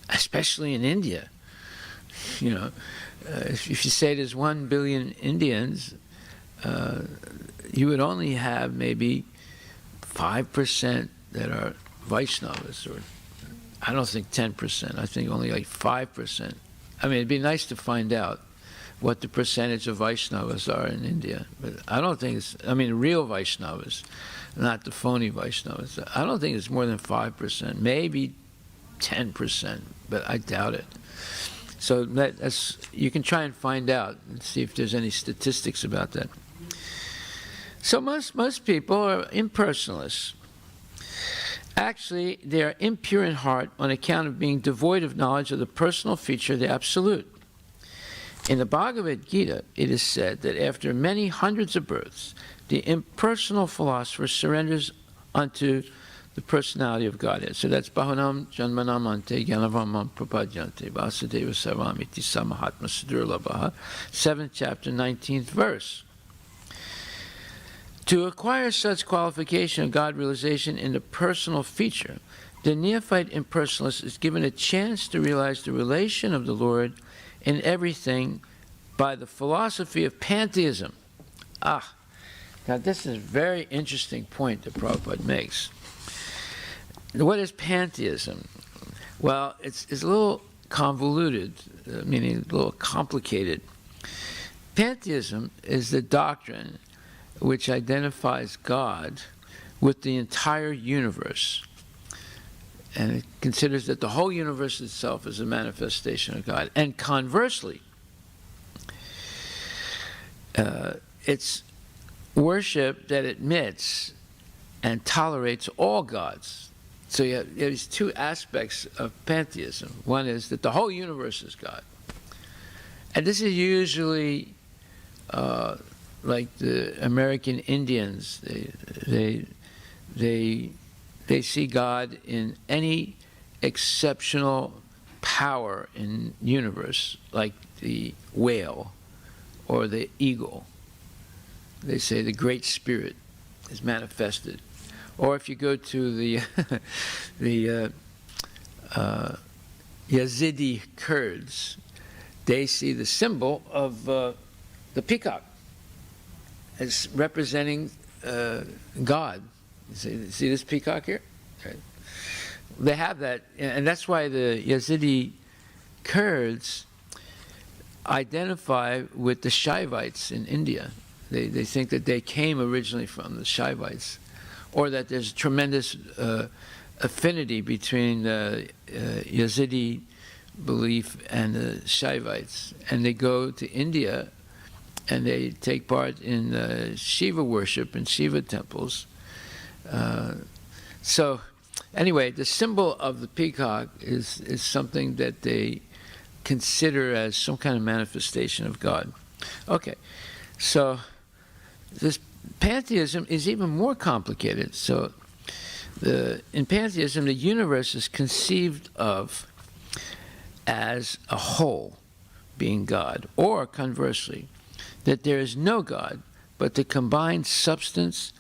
especially in India. You know, if you say there's 1 billion Indians, you would only have maybe 5% that are Vaishnavas, or I don't think 10%. I think only like 5%. I mean, it'd be nice to find out what the percentage of Vaishnavas are in India. But I don't think it's, I mean, real Vaishnavas, not the phony Vaishnavas. I don't think it's more than 5%, maybe 10%, but I doubt it. So that's, you can try and find out and see if there's any statistics about that. So most people are impersonalists. Actually, they are impure in heart on account of being devoid of knowledge of the personal feature of the Absolute. In the Bhagavad Gita, it is said that after many hundreds of births, the impersonal philosopher surrenders unto the personality of Godhead. So that's Bahunam Janmanam Ante Gyanavamam Prapadyante Vasudeva Sarvamiti Samahatma Sudurlabha, 7th chapter, 19th verse. To acquire such qualification of God realization in the personal feature, the neophyte impersonalist is given a chance to realize the relation of the Lord in everything by the philosophy of Pantheism. Now this is a very interesting point that Prabhupada makes. What is Pantheism? Well, it's a little convoluted, meaning a little complicated. Pantheism is the doctrine which identifies God with the entire universe. And it considers that the whole universe itself is a manifestation of God. And conversely, it's worship that admits and tolerates all gods. So you have these two aspects of pantheism. One is that the whole universe is God. And this is usually like the American Indians. They see God in any exceptional power in universe, like the whale or the eagle. They say the Great Spirit is manifested. Or if you go to the Yazidi Kurds, they see the symbol of the peacock as representing God. See this peacock here? Okay. They have that, and that's why the Yazidi Kurds identify with the Shaivites in India. They think that they came originally from the Shaivites, or that there's tremendous affinity between the Yazidi belief and the Shaivites. And they go to India and they take part in Shiva worship in Shiva temples. So anyway, the symbol of the peacock is something that they consider as some kind of manifestation of God. Okay, so this pantheism is even more complicated. So in pantheism, the universe is conceived of as a whole, being God, or conversely, that there is no God, but the combined substance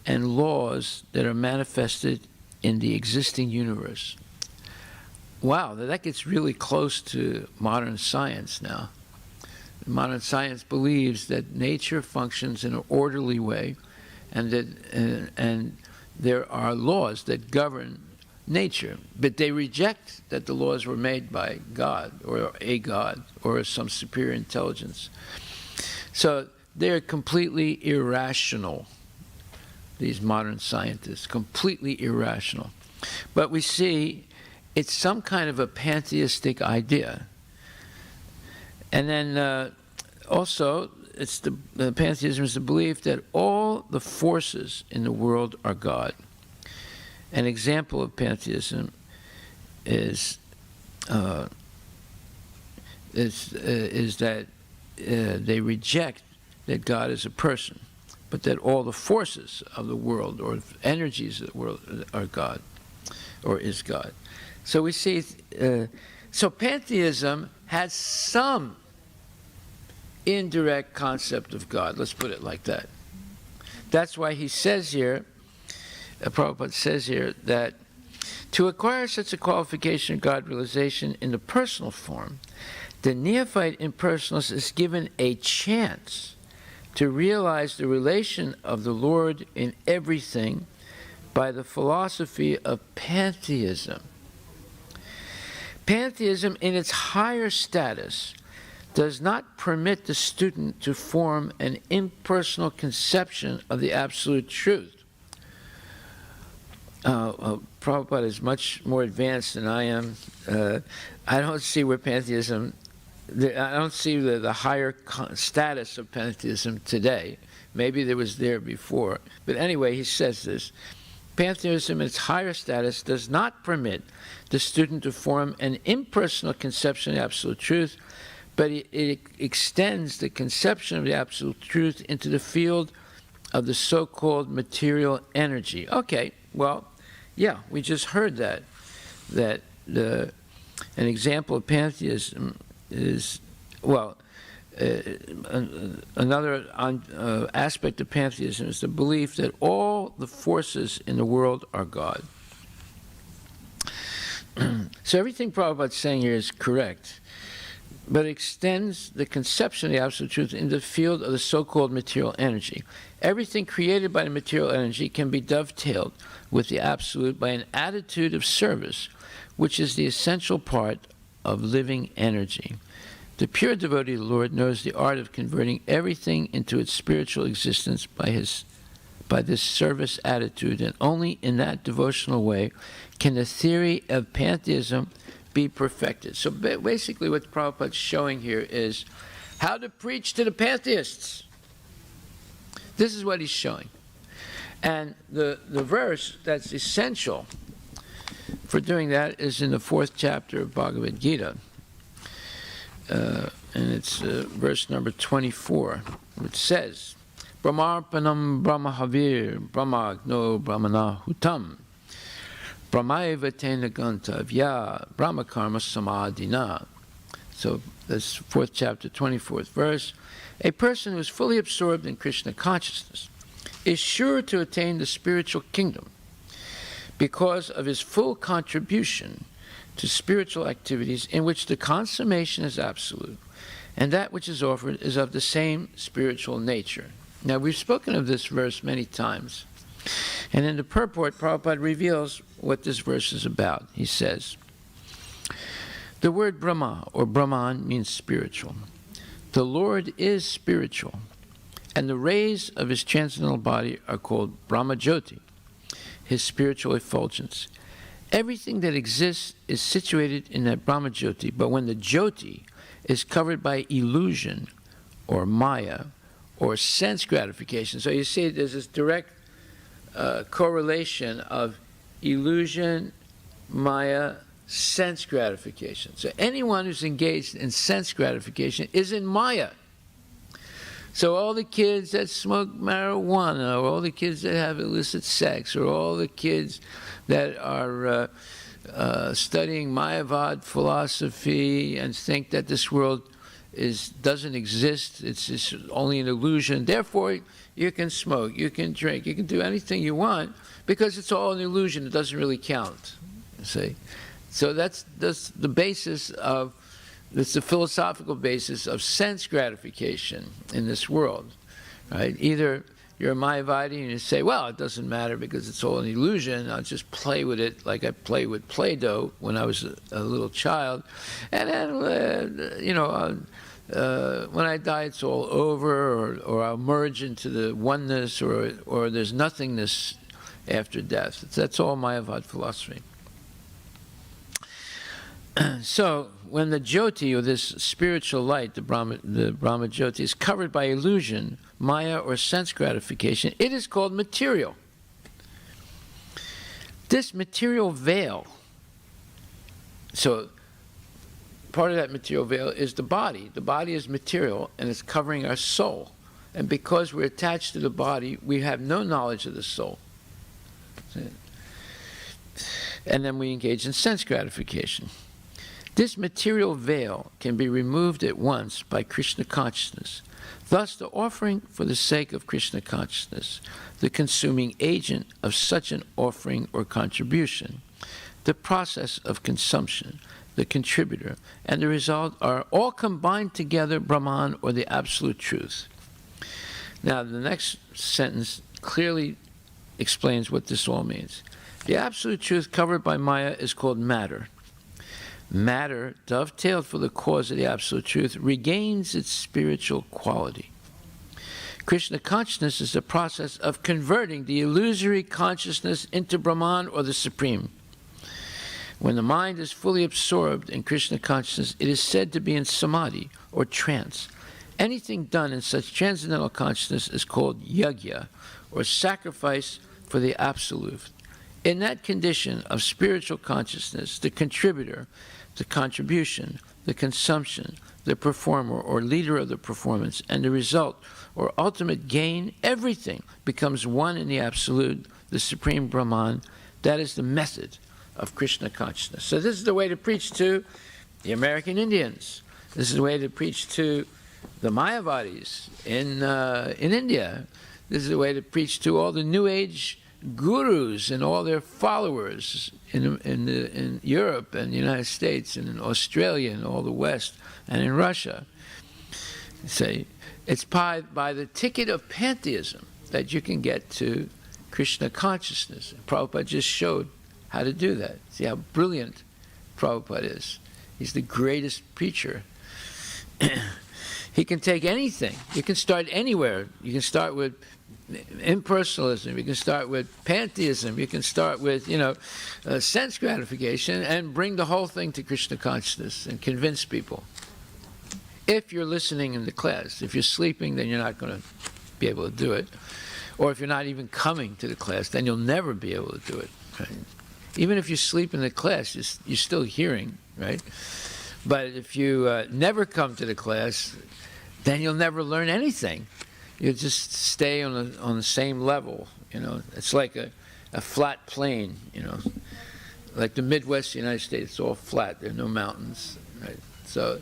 and laws that are manifested in the existing universe. Wow, that gets really close to modern science now. Modern science believes that nature functions in an orderly way, and that and there are laws that govern nature, but they reject that the laws were made by God or a God or some superior intelligence. So they're completely irrational, these modern scientists, completely irrational. But we see it's some kind of a pantheistic idea. And then also, it's the pantheism is the belief that all the forces in the world are God. An example of pantheism is that they reject that God is a person, but that all the forces of the world or energies of the world are God, or is God. So we see, so pantheism has some indirect concept of God. Let's put it like that. That's why he says here, Prabhupada says here, that to acquire such a qualification of God realization in the personal form, the neophyte impersonalist is given a chance to realize the relation of the Lord in everything by the philosophy of pantheism. Pantheism, in its higher status, does not permit the student to form an impersonal conception of the absolute truth. Prabhupada is much more advanced than I am. I don't see where pantheism, I don't see the higher status of pantheism today. Maybe there was there before. But anyway, he says this. Pantheism in its higher status does not permit the student to form an impersonal conception of the absolute truth, but it extends the conception of the absolute truth into the field of the so-called material energy. Okay, well, yeah, we just heard that an example of pantheism is, well, another aspect of pantheism is the belief that all the forces in the world are God. So everything Prabhupada's saying here is correct, but extends the conception of the absolute truth into the field of the so-called material energy. Everything created by the material energy can be dovetailed with the absolute by an attitude of service, which is the essential part of living energy. The pure devotee of the Lord knows the art of converting everything into its spiritual existence by this service attitude, and only in that devotional way can the theory of pantheism be perfected. So basically what Prabhupada's showing here is how to preach to the pantheists. This is what he's showing. And the verse that's essential for doing that is in the 4th chapter of Bhagavad Gita. And it's verse number 24, which says, Brahmarpanam Brahmahavir Brahmagno Brahmanahutam Brahmaiva Tena Gantavya Brahmakarma Samadhina. So that's 4th chapter, 24th verse. A person who is fully absorbed in Krishna consciousness is sure to attain the spiritual kingdom because of his full contribution to spiritual activities in which the consummation is absolute, and that which is offered is of the same spiritual nature. Now, we've spoken of this verse many times, and in the purport, Prabhupada reveals what this verse is about. He says, the word Brahma, or Brahman, means spiritual. The Lord is spiritual, and the rays of his transcendental body are called Brahma-jyoti, his spiritual effulgence. Everything that exists is situated in that Brahma-jyoti, but when the jyoti is covered by illusion or maya or sense gratification, so you see there's this direct correlation of illusion, maya, sense gratification. So anyone who's engaged in sense gratification is in maya. So all the kids that smoke marijuana, or all the kids that have illicit sex, or all the kids that are studying Mayavad philosophy and think that this world doesn't exist, it's just only an illusion. Therefore, you can smoke, you can drink, you can do anything you want because it's all an illusion. It doesn't really count. You see, so that's the basis of. It's the philosophical basis of sense gratification in this world, right? Either you're a Mayavadi and you say, well, it doesn't matter because it's all an illusion. I'll just play with it like I played with Play-Doh when I was a little child. And then, when I die, it's all over, or I'll merge into the oneness, or there's nothingness after death. That's all Mayavad philosophy. So, when the Jyoti, or this spiritual light, the Brahma Jyoti, is covered by illusion, Maya, or sense gratification, it is called material. This material veil, so part of that material veil is the body. The body is material, and it's covering our soul. And because we're attached to the body, we have no knowledge of the soul. And then we engage in sense gratification. This material veil can be removed at once by Krishna consciousness. Thus, the offering for the sake of Krishna consciousness, the consuming agent of such an offering or contribution, the process of consumption, the contributor, and the result are all combined together, Brahman, or the absolute truth. Now, the next sentence clearly explains what this all means. The absolute truth covered by Maya is called matter. Matter, dovetailed for the cause of the absolute truth, regains its spiritual quality. Krishna consciousness is the process of converting the illusory consciousness into Brahman, or the Supreme. When the mind is fully absorbed in Krishna consciousness, it is said to be in samadhi, or trance. Anything done in such transcendental consciousness is called yajna, or sacrifice for the absolute. In that condition of spiritual consciousness, the contributor, the contribution, the consumption, the performer or leader of the performance, and the result or ultimate gain, everything becomes one in the absolute, the Supreme Brahman. That is the method of Krishna consciousness. So this is the way to preach to the American Indians. This is the way to preach to the Mayavadis in India. This is the way to preach to all the New Age gurus and all their followers in Europe and the United States and in Australia and all the West and in Russia. Say, it's by the ticket of pantheism that you can get to Krishna consciousness. Prabhupada just showed how to do that. See how brilliant Prabhupada is. He's the greatest preacher. He can take anything. You can start anywhere. You can start with impersonalism, you can start with pantheism, you can start with, sense gratification, and bring the whole thing to Krishna consciousness and convince people. If you're listening in the class. If you're sleeping, then you're not going to be able to do it. Or if you're not even coming to the class, then you'll never be able to do it. Right? Even if you sleep in the class, you're still hearing, right? But if you never come to the class, then you'll never learn anything. You just stay on the same level, It's like a flat plane, Like the Midwest United States, it's all flat. There are no mountains, right? So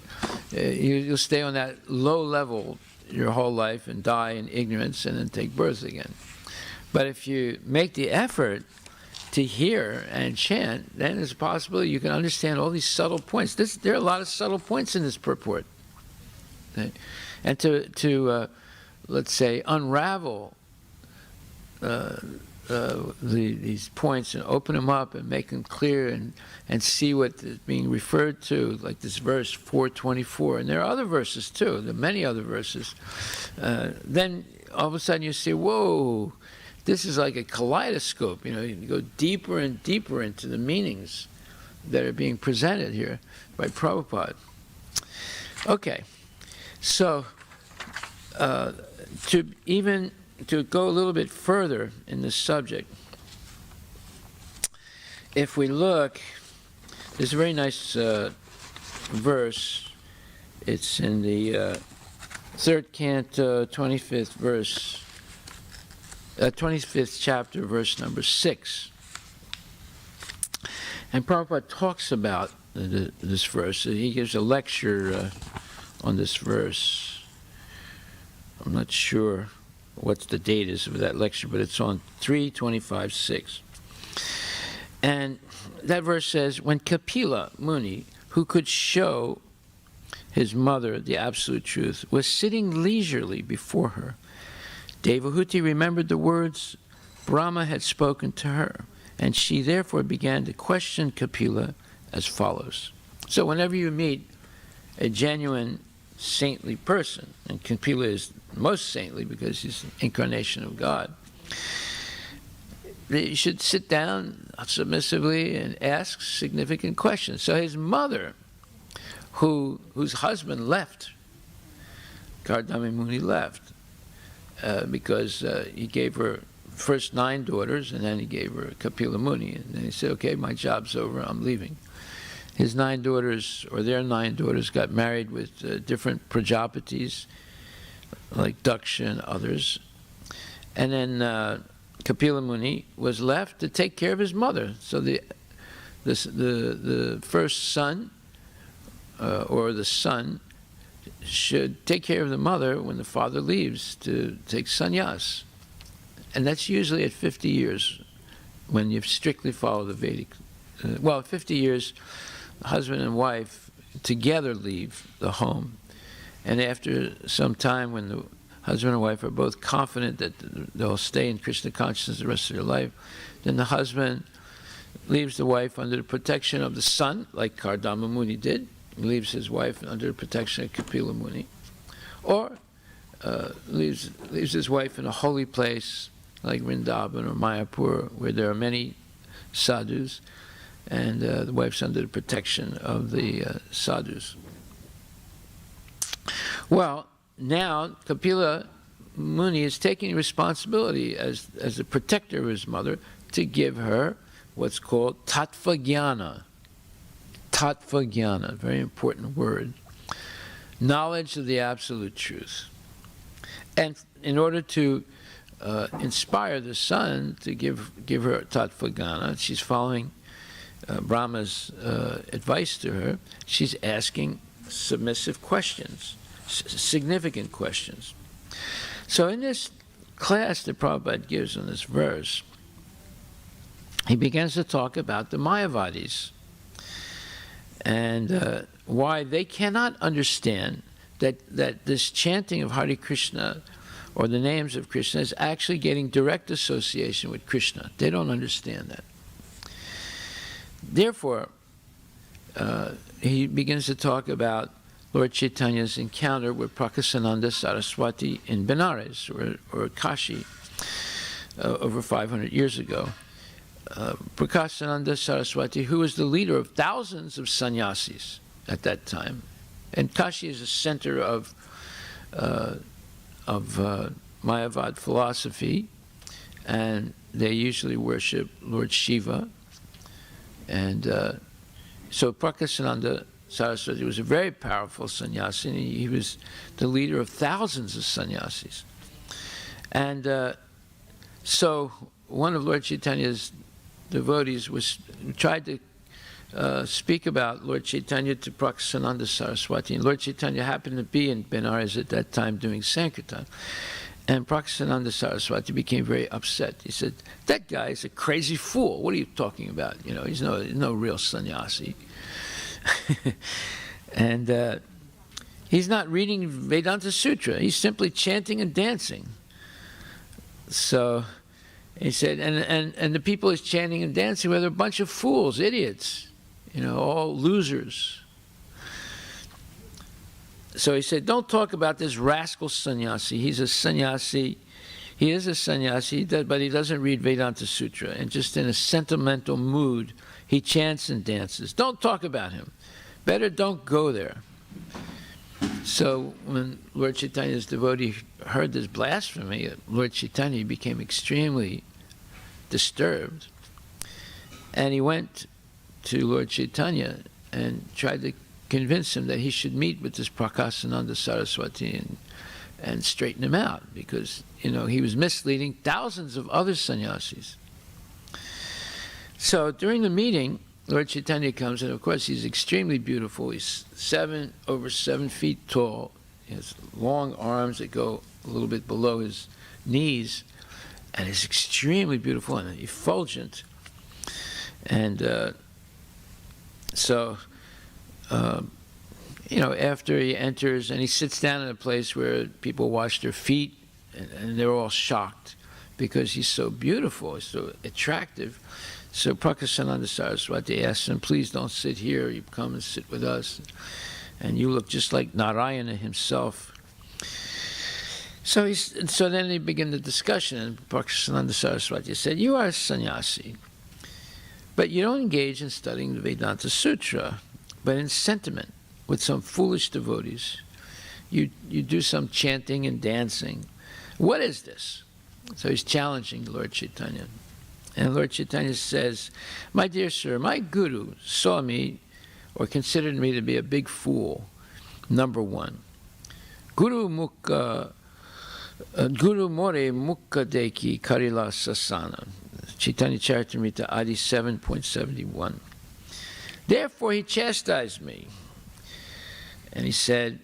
you'll stay on that low level your whole life and die in ignorance and then take birth again. But if you make the effort to hear and chant, then it's possible you can understand all these subtle points. There are a lot of subtle points in this purport. Okay? And to let's say, unravel these points and open them up and make them clear and see what is being referred to, like this verse 424. And there are other verses too. There are many other verses. Then all of a sudden you see, whoa, this is like a kaleidoscope. You go deeper and deeper into the meanings that are being presented here by Prabhupada. Okay, so to go a little bit further in this subject, if we look, there's a very nice verse. It's in the third canto, 25th verse, 25th chapter, verse number 6. And Prabhupada talks about this verse. He gives a lecture on this verse. I'm not sure what the date is of that lecture, but it's on 3:25:6. And that verse says, when Kapila Muni, who could show his mother the absolute truth, was sitting leisurely before her, Devahuti remembered the words Brahma had spoken to her, and she therefore began to question Kapila as follows. So whenever you meet a genuine saintly person, and Kapila is most saintly because he's an incarnation of God, you should sit down submissively and ask significant questions. So his mother, whose husband left, Kardama Muni left, because he gave her first 9 daughters, and then he gave her Kapila Muni, and then he said, okay, my job's over, I'm leaving. His 9 daughters, or their 9 daughters, got married with different Prajapatis, like Daksha and others. And then Kapila Muni was left to take care of his mother. So the first son, or the son, should take care of the mother when the father leaves to take sannyas. And that's usually at 50 years, when you strictly follow the Vedic. 50 years, husband and wife together leave the home. And after some time, when the husband and wife are both confident that they'll stay in Krishna consciousness the rest of their life, then the husband leaves the wife under the protection of the son, like Kardama Muni did. He leaves his wife under the protection of Kapila Muni. Or leaves his wife in a holy place, like Vrindavan or Mayapur, where there are many sadhus, and the wife's under the protection of the sadhus. Well, now Kapila Muni is taking responsibility as the protector of his mother to give her what's called tattva jnana. Tattva jnana, very important word. Knowledge of the absolute truth. And in order to inspire the son to give her tattva jnana, she's following Brahma's advice to her. She's asking submissive questions, significant questions. So in this class that Prabhupada gives on this verse, he begins to talk about the Mayavadis and why they cannot understand that this chanting of Hare Krishna or the names of Krishna is actually getting direct association with Krishna. They don't understand that. Therefore, he begins to talk about Lord Chaitanya's encounter with Prakasananda Saraswati in Benares, or Kashi, over 500 years ago. Prakasananda Saraswati, who was the leader of thousands of sannyasis at that time. And Kashi is a center of Mayavad philosophy, and they usually worship Lord Shiva. And so Prakasananda Saraswati was a very powerful sannyasi, and he was the leader of thousands of sannyasis. And so one of Lord Chaitanya's devotees tried to speak about Lord Chaitanya to Prakasananda Saraswati, and Lord Chaitanya happened to be in Benares at that time doing Sankirtan. And Prakasananda Saraswati became very upset. He said, that guy is a crazy fool. What are you talking about? You know, he's no real sannyasi. And he's not reading Vedanta Sutra. He's simply chanting and dancing. So he said, and the people he's chanting and dancing with are a bunch of fools, idiots, you know, all losers. So he said, don't talk about this rascal sannyasi. He's a sannyasi. He is a sannyasi, but he doesn't read Vedanta Sutra. And just in a sentimental mood, he chants and dances. Don't talk about him. Better don't go there. So when Lord Chaitanya's devotee heard this blasphemy, Lord Chaitanya became extremely disturbed. And he went to Lord Chaitanya and tried to convince him that he should meet with this Prakasananda Saraswati and straighten him out, because, you know, he was misleading thousands of other sannyasis. So during the meeting, Lord Chaitanya comes, and of course he's extremely beautiful. He's over 7 feet tall. He has long arms that go a little bit below his knees, and he's extremely beautiful and effulgent. And you know, after he enters and he sits down in a place where people wash their feet, and they're all shocked because he's so beautiful, he's so attractive. So Prakasananda Saraswati asks him, please don't sit here, you come and sit with us, and you look just like Narayana himself. So then they begin the discussion, and Prakasananda Saraswati said, you are a sannyasi, but you don't engage in studying the Vedanta Sutra, but in sentiment with some foolish devotees. You do some chanting and dancing. What is this? So he's challenging Lord Chaitanya. And Lord Chaitanya says, my dear sir, my guru saw me or considered me to be a big fool. Number one, Guru more mukha deki karila sasana. Chaitanya Charitamrita Adi 7.71. Therefore he chastised me. And he said,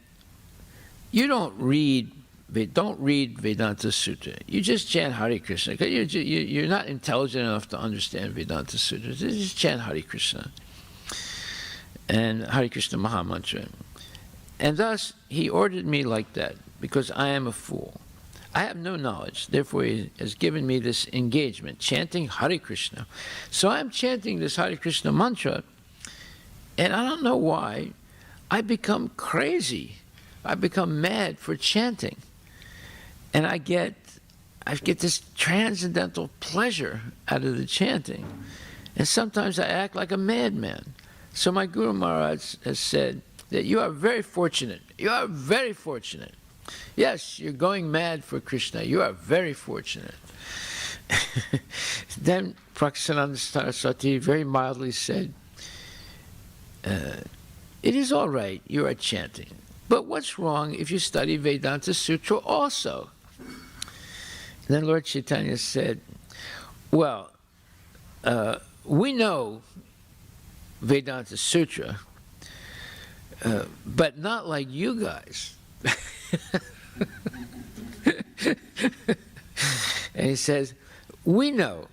you don't read Vedanta Sutra. You just chant Hare Krishna. You're not intelligent enough to understand Vedanta Sutra. Just chant Hare Krishna and Hare Krishna Mahamantra. And thus, he ordered me like that, because I am a fool. I have no knowledge. Therefore, he has given me this engagement, chanting Hare Krishna. So I'm chanting this Hare Krishna mantra, and I don't know why, I become crazy. I become mad for chanting. And I get this transcendental pleasure out of the chanting. And sometimes I act like a madman. So my Guru Maharaj has said that you are very fortunate. You are very fortunate. Yes, you're going mad for Krishna. You are very fortunate. Then Prakasananda Saraswati very mildly said, it is all right, you are chanting. But what's wrong if you study Vedanta Sutra also? Then Lord Chaitanya said, well, we know Vedanta Sutra, but not like you guys. And he says, we know.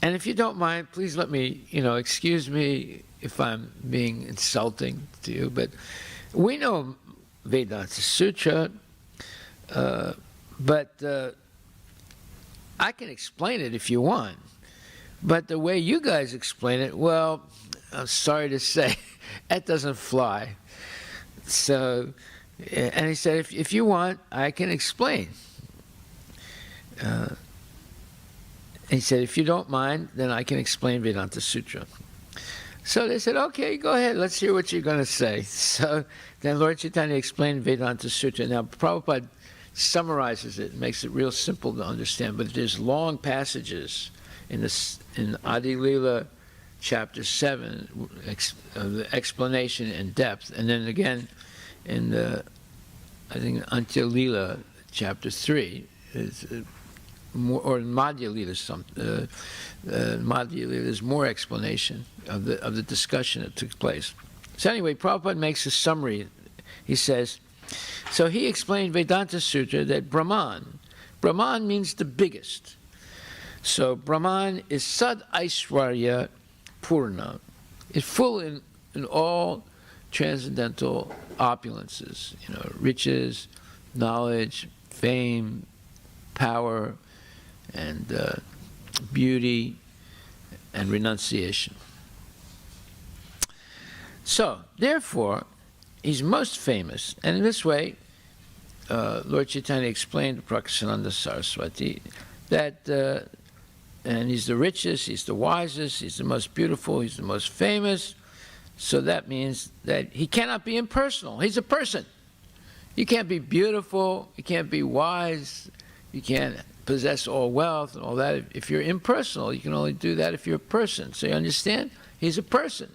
And if you don't mind, please let me, excuse me if I'm being insulting to you, but we know Vedanta Sutra, but I can explain it if you want. But the way you guys explain it, well, I'm sorry to say, that doesn't fly. So, and he said, if you want, I can explain. He said, if you don't mind, then I can explain Vedanta Sutra. So they said, okay, go ahead, let's hear what you're going to say. So then Lord Chaitanya explained Vedanta Sutra. Now, Prabhupada summarizes it, makes it real simple to understand, but there's long passages in Adi Lila chapter 7, the explanation in depth, and then again in I think Untitled Lila chapter 3, more, or Madhya Lila, Madhya Lila, there's more explanation of the discussion that took place. So anyway, Prabhupada makes a summary. He says, so he explained Vedanta Sutra that Brahman means the biggest. So Brahman is Sad Aishwarya Purna. It's full in all transcendental opulences, riches, knowledge, fame, power, and beauty, and renunciation. So, therefore, he's most famous, and in this way, Lord Chaitanya explained to Prakasananda Saraswati that, and he's the richest, he's the wisest, he's the most beautiful, he's the most famous, so that means that he cannot be impersonal. He's a person. You can't be beautiful, you can't be wise, you can't possess all wealth and all that. If you're impersonal, you can only do that if you're a person. So you understand? He's a person.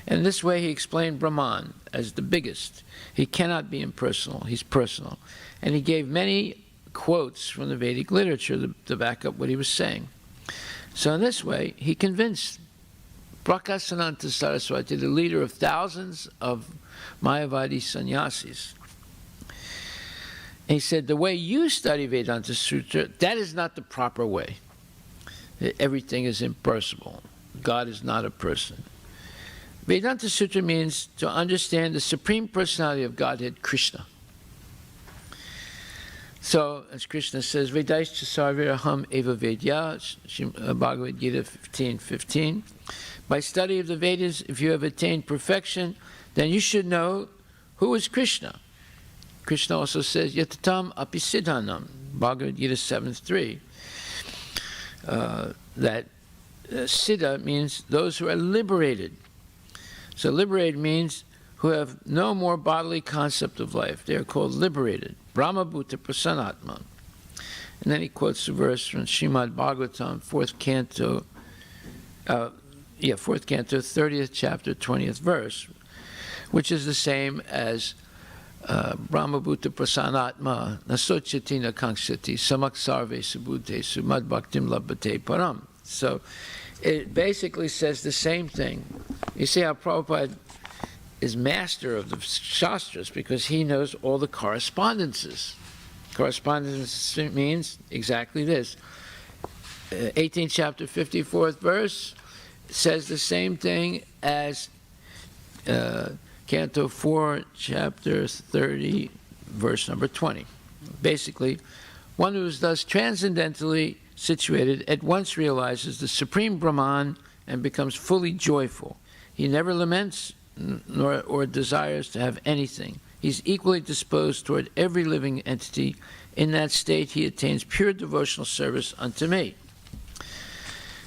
And this way he explained Brahman as the biggest. He cannot be impersonal, he's personal. And he gave many quotes from the Vedic literature to back up what he was saying. So in this way, he convinced Prakasananta Saraswati, the leader of thousands of Mayavadi sannyasis. And he said, the way you study Vedanta Sutra, that is not the proper way. Everything is impersonal. God is not a person. Vedanta Sutra means to understand the Supreme Personality of Godhead, Krishna. So, as Krishna says, Vedaischa sarviraham eva vedya, Bhagavad Gita 15:15. By study of the Vedas, if you have attained perfection, then you should know who is Krishna. Krishna also says, Yatatam api siddhanam, Bhagavad Gita 7:3. That siddha means those who are liberated. So liberated means who have no more bodily concept of life. They are called liberated. Brahma Bhuta Prasanatma. And then he quotes a verse from Srimad Bhagavatam, 4th canto, 30th chapter, 20th verse, which is the same as Brahma Bhuta Prasanatma, Nasochati Nakankshati, Samak Sarve Subhute Sumad Bhaktim Labhate Param. So it basically says the same thing. You see how Prabhupada is master of the Shastras because he knows all the correspondences. Correspondence means exactly this. 18th chapter, 54th verse says the same thing as Canto 4, chapter 30, verse number 20. Basically, one who is thus transcendentally situated at once realizes the Supreme Brahman and becomes fully joyful. He never laments or desires to have anything. He's equally disposed toward every living entity. In that state, he attains pure devotional service unto me.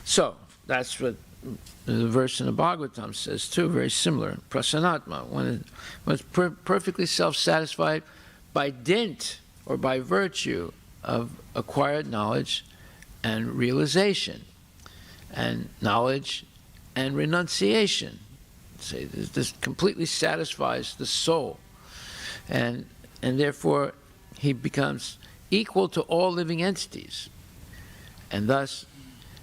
So, that's what the verse in the Bhagavatam says too, very similar. Prasanatma, one is perfectly self-satisfied by dint or by virtue of acquired knowledge and realization, and knowledge and renunciation. Say this completely satisfies the soul, and therefore he becomes equal to all living entities, and thus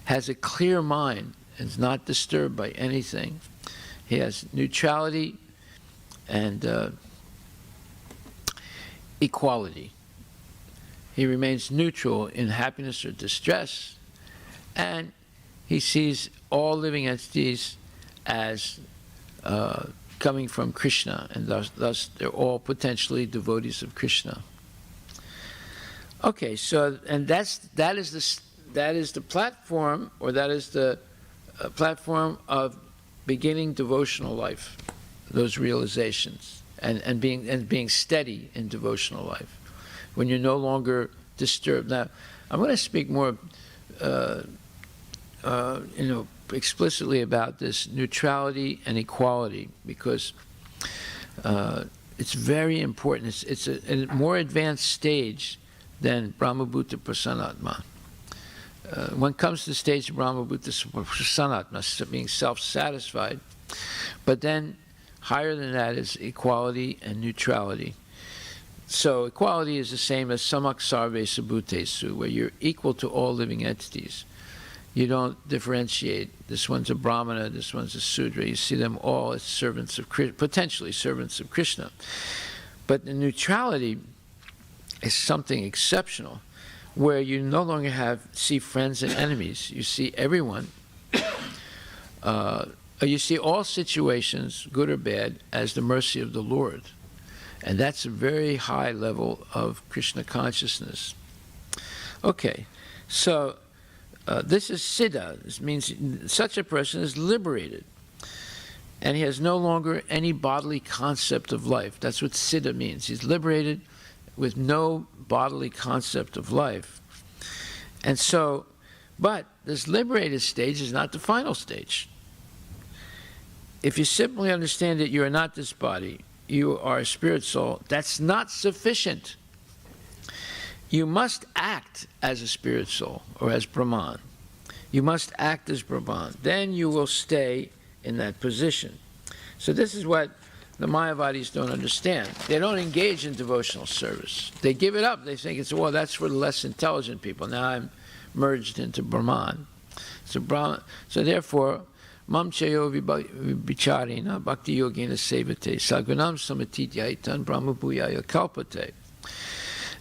has a clear mind and is not disturbed by anything. He has neutrality and equality. He remains neutral in happiness or distress, and he sees all living entities as coming from Krishna, and thus they're all potentially devotees of Krishna. Okay, so and that is the platform, or that is the platform of beginning devotional life. Those realizations and being steady in devotional life, when you're no longer disturbed. Now, I'm going to speak more, explicitly about this neutrality and equality, because it's very important. It's a more advanced stage than Brahmabhuta Prasanatma. One comes to the stage of Brahmabhuta Prasanatma, being self-satisfied, but then higher than that is equality and neutrality. So equality is the same as samak sarve subhutesu, where you're equal to all living entities. You don't differentiate. This one's a Brahmana, this one's a Sudra. You see them all as servants of Krishna, potentially servants of Krishna. But the neutrality is something exceptional, where you no longer see friends and enemies. You see everyone. You see all situations, good or bad, as the mercy of the Lord. And that's a very high level of Krishna consciousness. Okay, so this is siddha. This means such a person is liberated, and he has no longer any bodily concept of life. That's what siddha means. He's liberated with no bodily concept of life. And so, but this liberated stage is not the final stage. If you simply understand that you are not this body, you are a spirit soul, that's not sufficient. You must act as a spirit soul, or as Brahman. You must act as Brahman. Then you will stay in that position. So this is what the Mayavadis don't understand. They don't engage in devotional service. They give it up. They think it's, well, that's for the less intelligent people. Now I'm merged into Brahman. So therefore, Mam Chayo Vicharina Bhakti Yogena Sevate Sagunam Samatityaitan Brahma Bhuyaya Kalpate.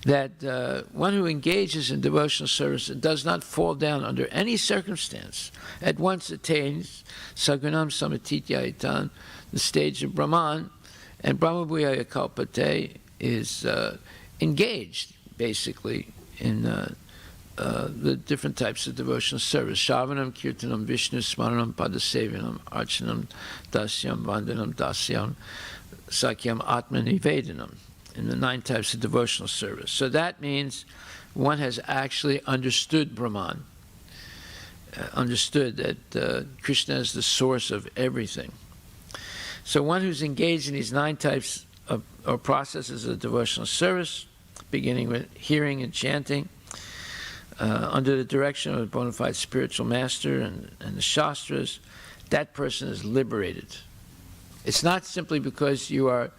That one who engages in devotional service and does not fall down under any circumstance at once attains Sagunam Samatityaitan, the stage of Brahman, and Brahma Bhuyaya Kalpate is engaged basically in the different types of devotional service. Shravanam, Kirtanam, Vishnu, Smaranam, Padasevanam, Archanam, Dasyam, Vandanam, Dasyam, Sakyam, Atma Nivedanam, in the 9 types of devotional service. So that means one has actually understood Brahman, understood that Krishna is the source of everything. So one who's engaged in these 9 types of or processes of devotional service, beginning with hearing and chanting, under the direction of a bona fide spiritual master and the Shastras, that person is liberated. It's not simply because you are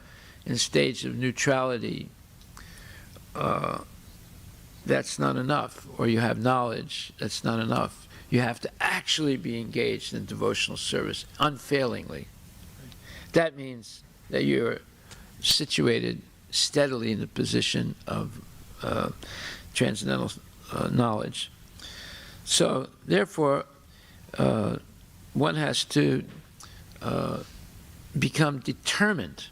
in a stage of neutrality, that's not enough, or you have knowledge, that's not enough. You have to actually be engaged in devotional service unfailingly. That means that you're situated steadily in the position of transcendental knowledge. So therefore, one has to become determined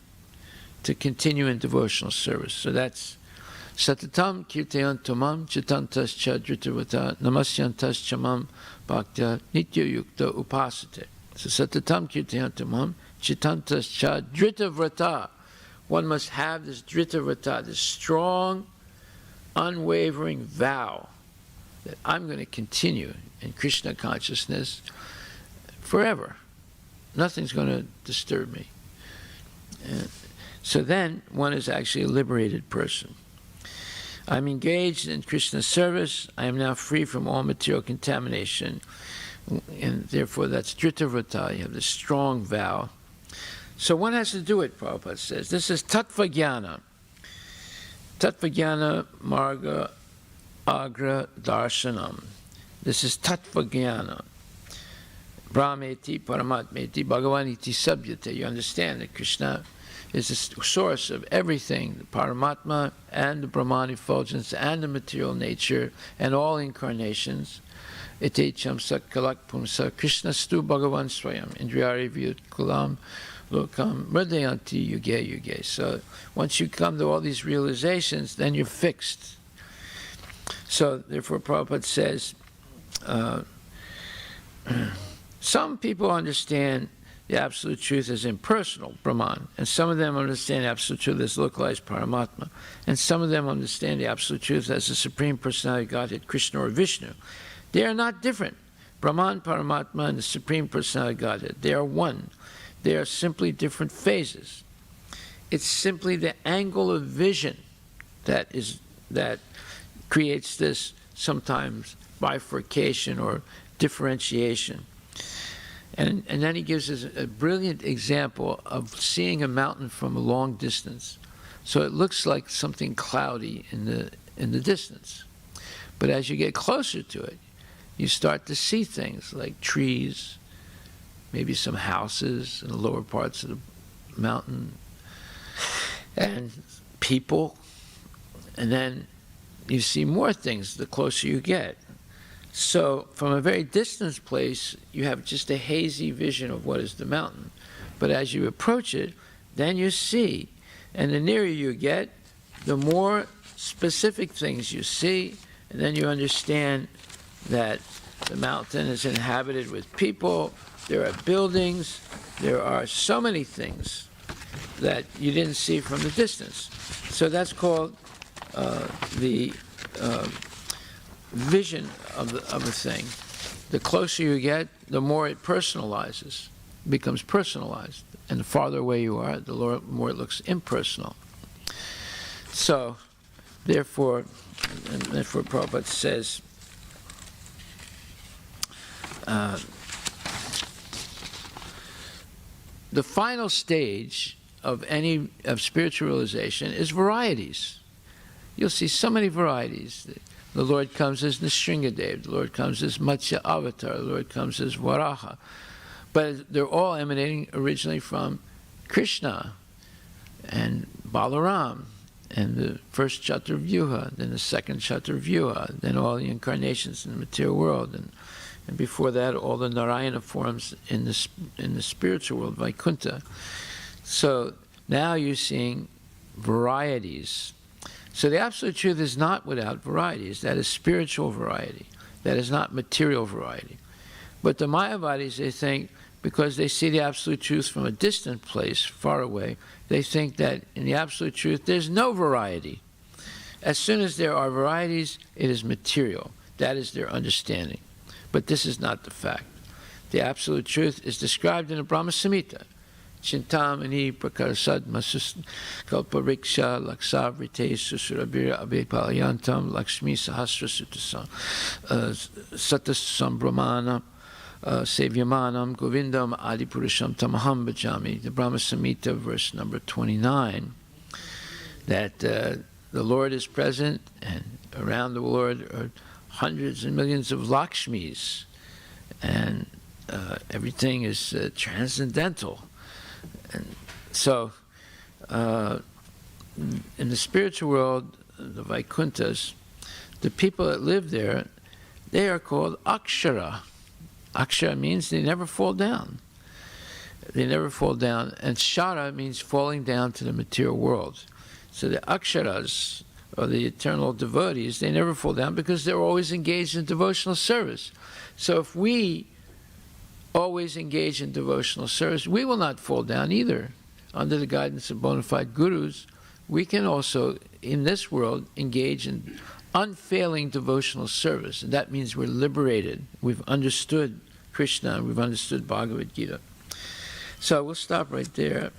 to continue in devotional service. So that's Satatam Kirtayan Tomam Chitantas Chadritavata Namasyantas Chamam Bhaktya Nitya Yukta Upasate. So Satatam Kirtayan Tomam Chitantas Chadritavata. One must have this Dritavrata, this strong, unwavering vow that I'm going to continue in Krishna consciousness forever. Nothing's going to disturb me. So then one is actually a liberated person. I'm engaged in Krishna service. I am now free from all material contamination. And therefore that's Dritavrata. You have this strong vow. So one has to do it, Prabhupada says. This is Tattva Jnana. Tattva Jnana Marga Agra Darshanam. This is Tattva Jnana. Brahmeti Paramatmeti Bhagavaniti Sabhyate. You understand that Krishna is the source of everything, the Paramatma and the Brahman effulgence and the material nature and all incarnations. Ete chamsak kalak pumsa Krishna stu Bhagavan swayam indriyari vyut kulam lokam mradayanti yuge yuge. So once you come to all these realizations, then you're fixed. So therefore Prabhupada says, some people understand the Absolute Truth as impersonal, Brahman, and some of them understand the Absolute Truth as localized Paramatma, and some of them understand the Absolute Truth as the Supreme Personality of Godhead, Krishna or Vishnu. They are not different. Brahman, Paramatma, and the Supreme Personality of Godhead, they are one. They are simply different phases. It's simply the angle of vision that creates this sometimes bifurcation or differentiation. And then he gives us a brilliant example of seeing a mountain from a long distance. So it looks like something cloudy in the distance. But as you get closer to it, you start to see things like trees, maybe some houses in the lower parts of the mountain, and people. And then you see more things the closer you get. So from a very distant place, you have just a hazy vision of what is the mountain. But as you approach it, then you see. And the nearer you get, the more specific things you see, and then you understand that the mountain is inhabited with people, there are buildings, there are so many things that you didn't see from the distance. So that's called the vision of a thing. The closer you get, the more it personalizes, becomes personalized. And the farther away you are, the more it looks impersonal. So, therefore Prabhupada says, the final stage of spiritual realization is varieties. You'll see so many varieties. The Lord comes as Nrsingadev, the Lord comes as Matsya Avatar, the Lord comes as Varaha. But they're all emanating originally from Krishna and Balaram, and the first Chapter Vyuha, then the second Chapter Vyuha, then all the incarnations in the material world, and before that all the Narayana forms in the spiritual world, Vaikuntha. So now you're seeing varieties. So the Absolute Truth is not without varieties. That is spiritual variety. That is not material variety. But the Mayavadis, they think, because they see the Absolute Truth from a distant place, far away, they think that in the Absolute Truth there's no variety. As soon as there are varieties, it is material. That is their understanding. But this is not the fact. The Absolute Truth is described in the Brahma Samhita. Chintamani prakarasad masus kalpariksha laksavrite susurabira abhipalayantam lakshmi sahasra sutasam satasam brahmana sevyamanam govindam adipurusham tamaham bhajami. The Brahma Samhita, verse number 29, that the Lord is present, and around the Lord are hundreds and millions of Lakshmis, and everything is transcendental. And so, in the spiritual world, the Vaikunthas, the people that live there, they are called Akshara. Akshara means they never fall down. They never fall down. And Shara means falling down to the material world. So the Aksharas, or the eternal devotees, they never fall down because they're always engaged in devotional service. So if we always engage in devotional service, we will not fall down either. Under the guidance of bona fide gurus, we can also, in this world, engage in unfailing devotional service. And that means we're liberated. We've understood Krishna, we've understood Bhagavad Gita. So we'll stop right there.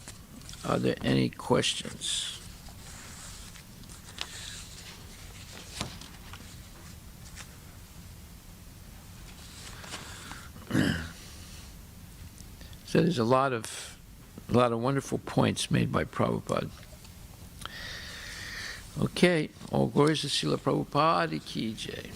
Are there any questions? So there's a lot of wonderful points made by Prabhupada. Okay, all glories to Srila Prabhupada ki jai.